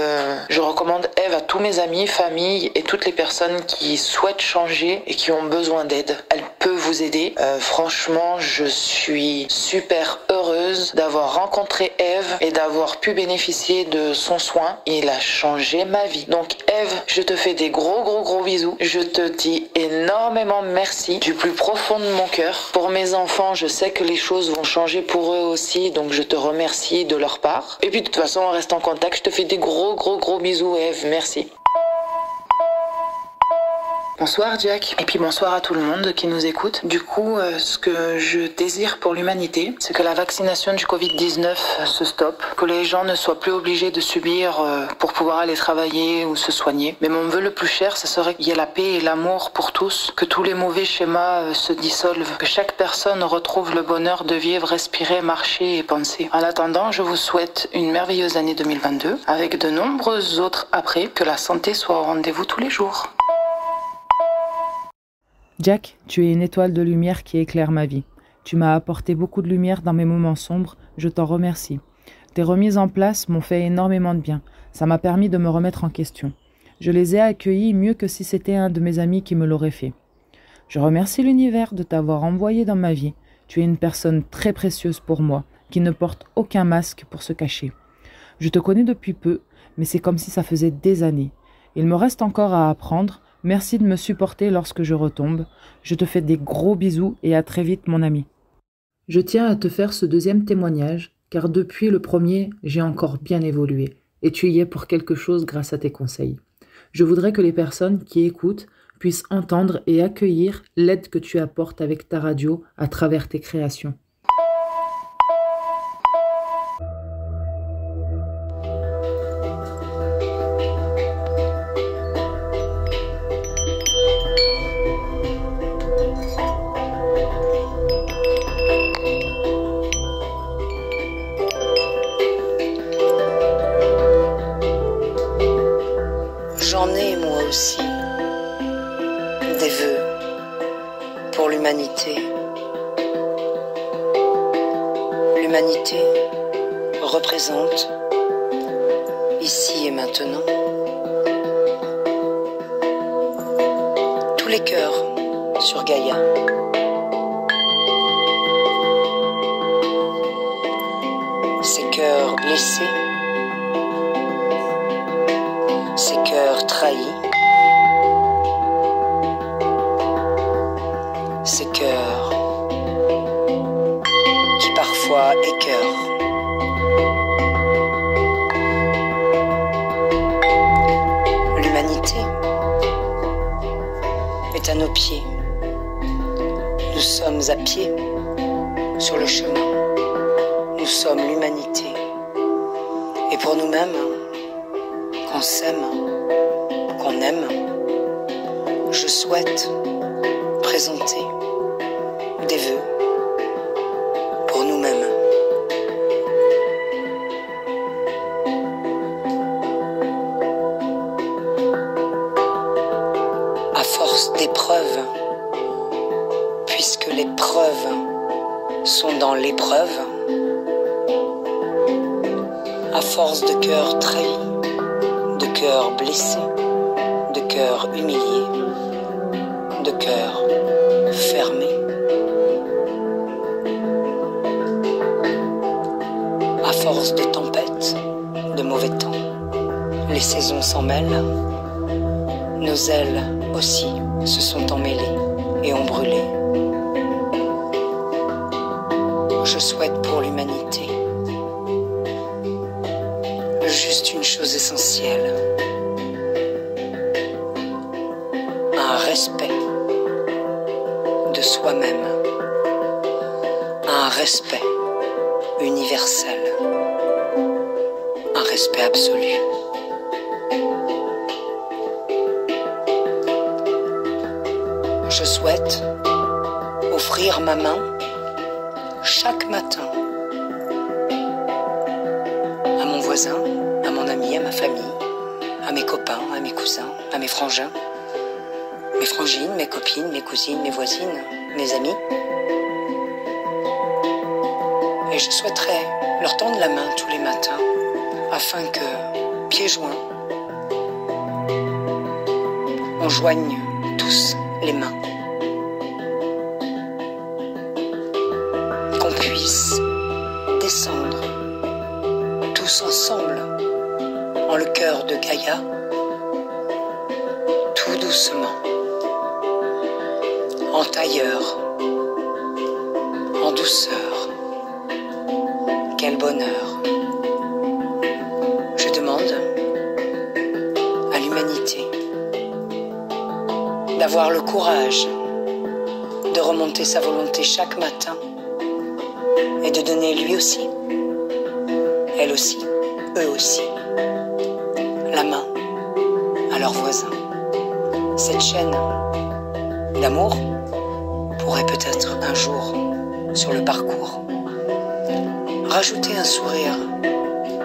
je recommande Ève à tous mes amis, familles et toutes les personnes qui souhaitent changer et qui ont besoin d'aide. Elle peut vous aider. Franchement, je suis super heureuse d'avoir rencontré Ève et d'avoir pu bénéficier de son soin. Il a changé ma vie. Donc Ève, je te fais des gros bisous. Je te dis énormément merci du plus profond de mon cœur. Pour mes enfants, je sais que les choses vont changer pour eux aussi, donc je te remercie de leur part. Et puis de toute façon, on reste en contact. Je te fais des gros bisous, Ève. Merci. Bonsoir Jack, et puis bonsoir à tout le monde qui nous écoute. Du coup, ce que je désire pour l'humanité, c'est que la vaccination du Covid-19 se stoppe, que les gens ne soient plus obligés de subir pour pouvoir aller travailler ou se soigner. Mais mon vœu le plus cher, ce serait qu'il y ait la paix et l'amour pour tous, que tous les mauvais schémas se dissolvent, que chaque personne retrouve le bonheur de vivre, respirer, marcher et penser. En attendant, je vous souhaite une merveilleuse année 2022, avec de nombreuses autres après, que la santé soit au rendez-vous tous les jours. Jack, tu es une étoile de lumière qui éclaire ma vie. Tu m'as apporté beaucoup de lumière dans mes moments sombres, je t'en remercie. Tes remises en place m'ont fait énormément de bien, ça m'a permis de me remettre en question. Je les ai accueillis mieux que si c'était un de mes amis qui me l'aurait fait. Je remercie l'univers de t'avoir envoyé dans ma vie. Tu es une personne très précieuse pour moi, qui ne porte aucun masque pour se cacher. Je te connais depuis peu, mais c'est comme si ça faisait des années. Il me reste encore à apprendre. Merci de me supporter lorsque je retombe. Je te fais des gros bisous et à très vite mon ami. Je tiens à te faire ce deuxième témoignage, car depuis le premier, j'ai encore bien évolué, et tu y es pour quelque chose grâce à tes conseils. Je voudrais que les personnes qui écoutent puissent entendre et accueillir l'aide que tu apportes avec ta radio à travers tes créations. J'en ai moi aussi des vœux pour l'humanité. L'humanité représente ici et maintenant tous les cœurs sur Gaïa. Ces cœurs blessés, ces cœurs trahis, ces cœurs qui parfois écœurent. L'humanité est à nos pieds. Nous sommes à pied sur le chemin. Nous sommes l'humanité. Et pour nous-mêmes, qu'on s'aime, qu'on aime, je souhaite présenter des vœux pour nous-mêmes. À force d'épreuves, puisque les preuves sont dans l'épreuve, à force de cœurs trahis, de cœurs blessés, de cœurs humiliés, de cœurs fermés. À force de tempêtes, de mauvais temps, les saisons s'en mêlent, nos ailes aussi se sont emmêlées et ont brûlé. Je souhaite pour l'humanité le juste choses essentielles. Un respect de soi-même. Un respect universel. Un respect absolu. Je souhaite offrir ma main chaque matin à mon voisin, à mon ami, à ma famille, à mes copains, à mes cousins, à mes frangins, mes frangines, mes copines, mes cousines, mes voisines, mes amis. Et je souhaiterais leur tendre la main tous les matins afin que, pieds joints, on joigne tous les mains. Qu'on puisse descendre tous ensemble en le cœur de Gaïa, tout doucement, en tailleur, en douceur. Quel bonheur. Je demande à l'humanité d'avoir le courage de remonter sa volonté chaque matin et de donner lui aussi, elle aussi, eux aussi, la main à leurs voisins. Cette chaîne d'amour pourrait peut-être un jour, sur le parcours, rajouter un sourire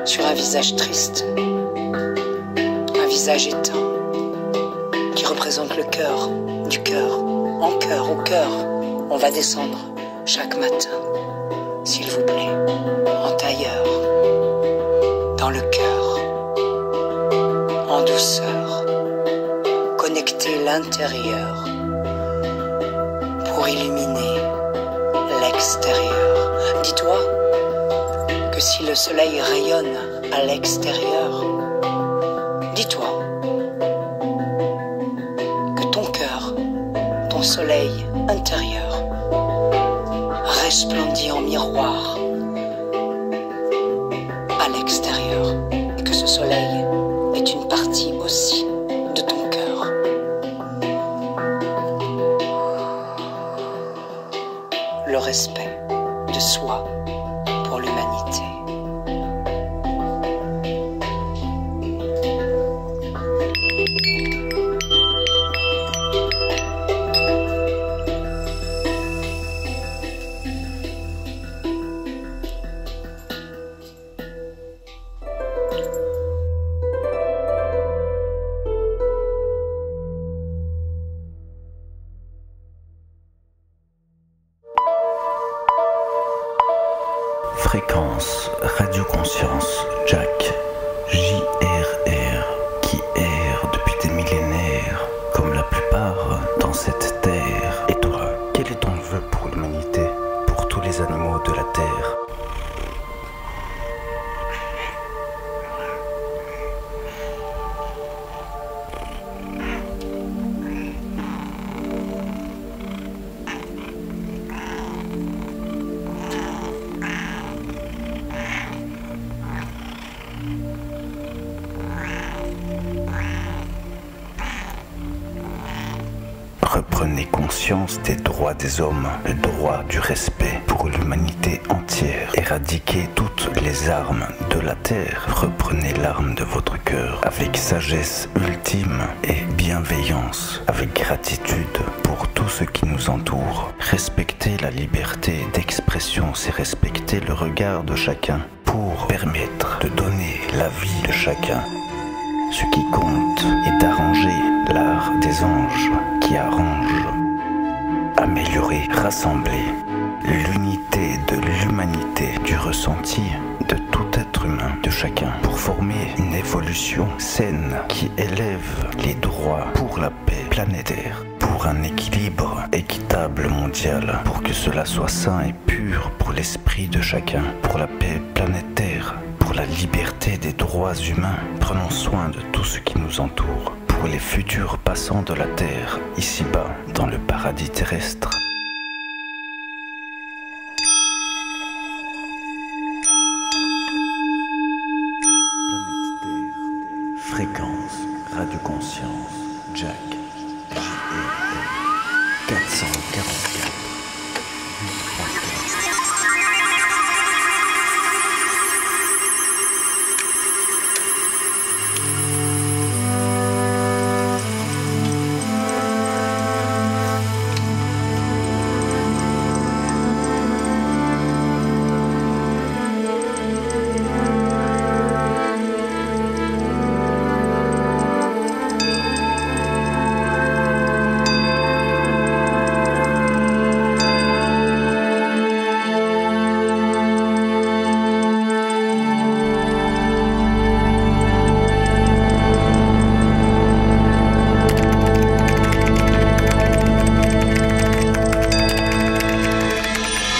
sur un visage triste, un visage éteint, qui représente le cœur, du cœur, en cœur, au cœur. On va descendre chaque matin, s'il vous plaît, en tailleur, dans le cœur, en douceur, connecter l'intérieur pour illuminer l'extérieur. Dis-toi que si le soleil rayonne à l'extérieur, dis-toi que ton cœur, ton soleil intérieur, resplendit en miroir à l'extérieur et que ce soleil est une partie aussi de ton cœur. Le respect de soi pour l'humanité. Fréquence, Radio-Conscience, Jack, JRR, qui erre depuis des millénaires, comme la plupart dans cette terre. Et toi, quel est ton vœu pour l'humanité, pour tous les animaux de la terre ? Reprenez conscience des droits des hommes, le droit du respect pour l'humanité entière. Éradiquez toutes les armes de la terre. Reprenez l'arme de votre cœur avec sagesse ultime et bienveillance, avec gratitude pour tout ce qui nous entoure. Respectez la liberté d'expression, c'est respecter le regard de chacun pour permettre de donner la vie de chacun. Ce qui compte est d'arranger l'art des anges qui arrange, améliorer, rassembler l'unité de l'humanité, du ressenti de tout être humain, de chacun, pour former une évolution saine qui élève les droits pour la paix planétaire, pour un équilibre équitable mondial, pour que cela soit sain et pur pour l'esprit de chacun, pour la paix planétaire, pour la liberté des droits humains. Prenons soin de tout ce qui nous entoure, pour les futurs passants de la Terre, ici-bas, dans le paradis terrestre.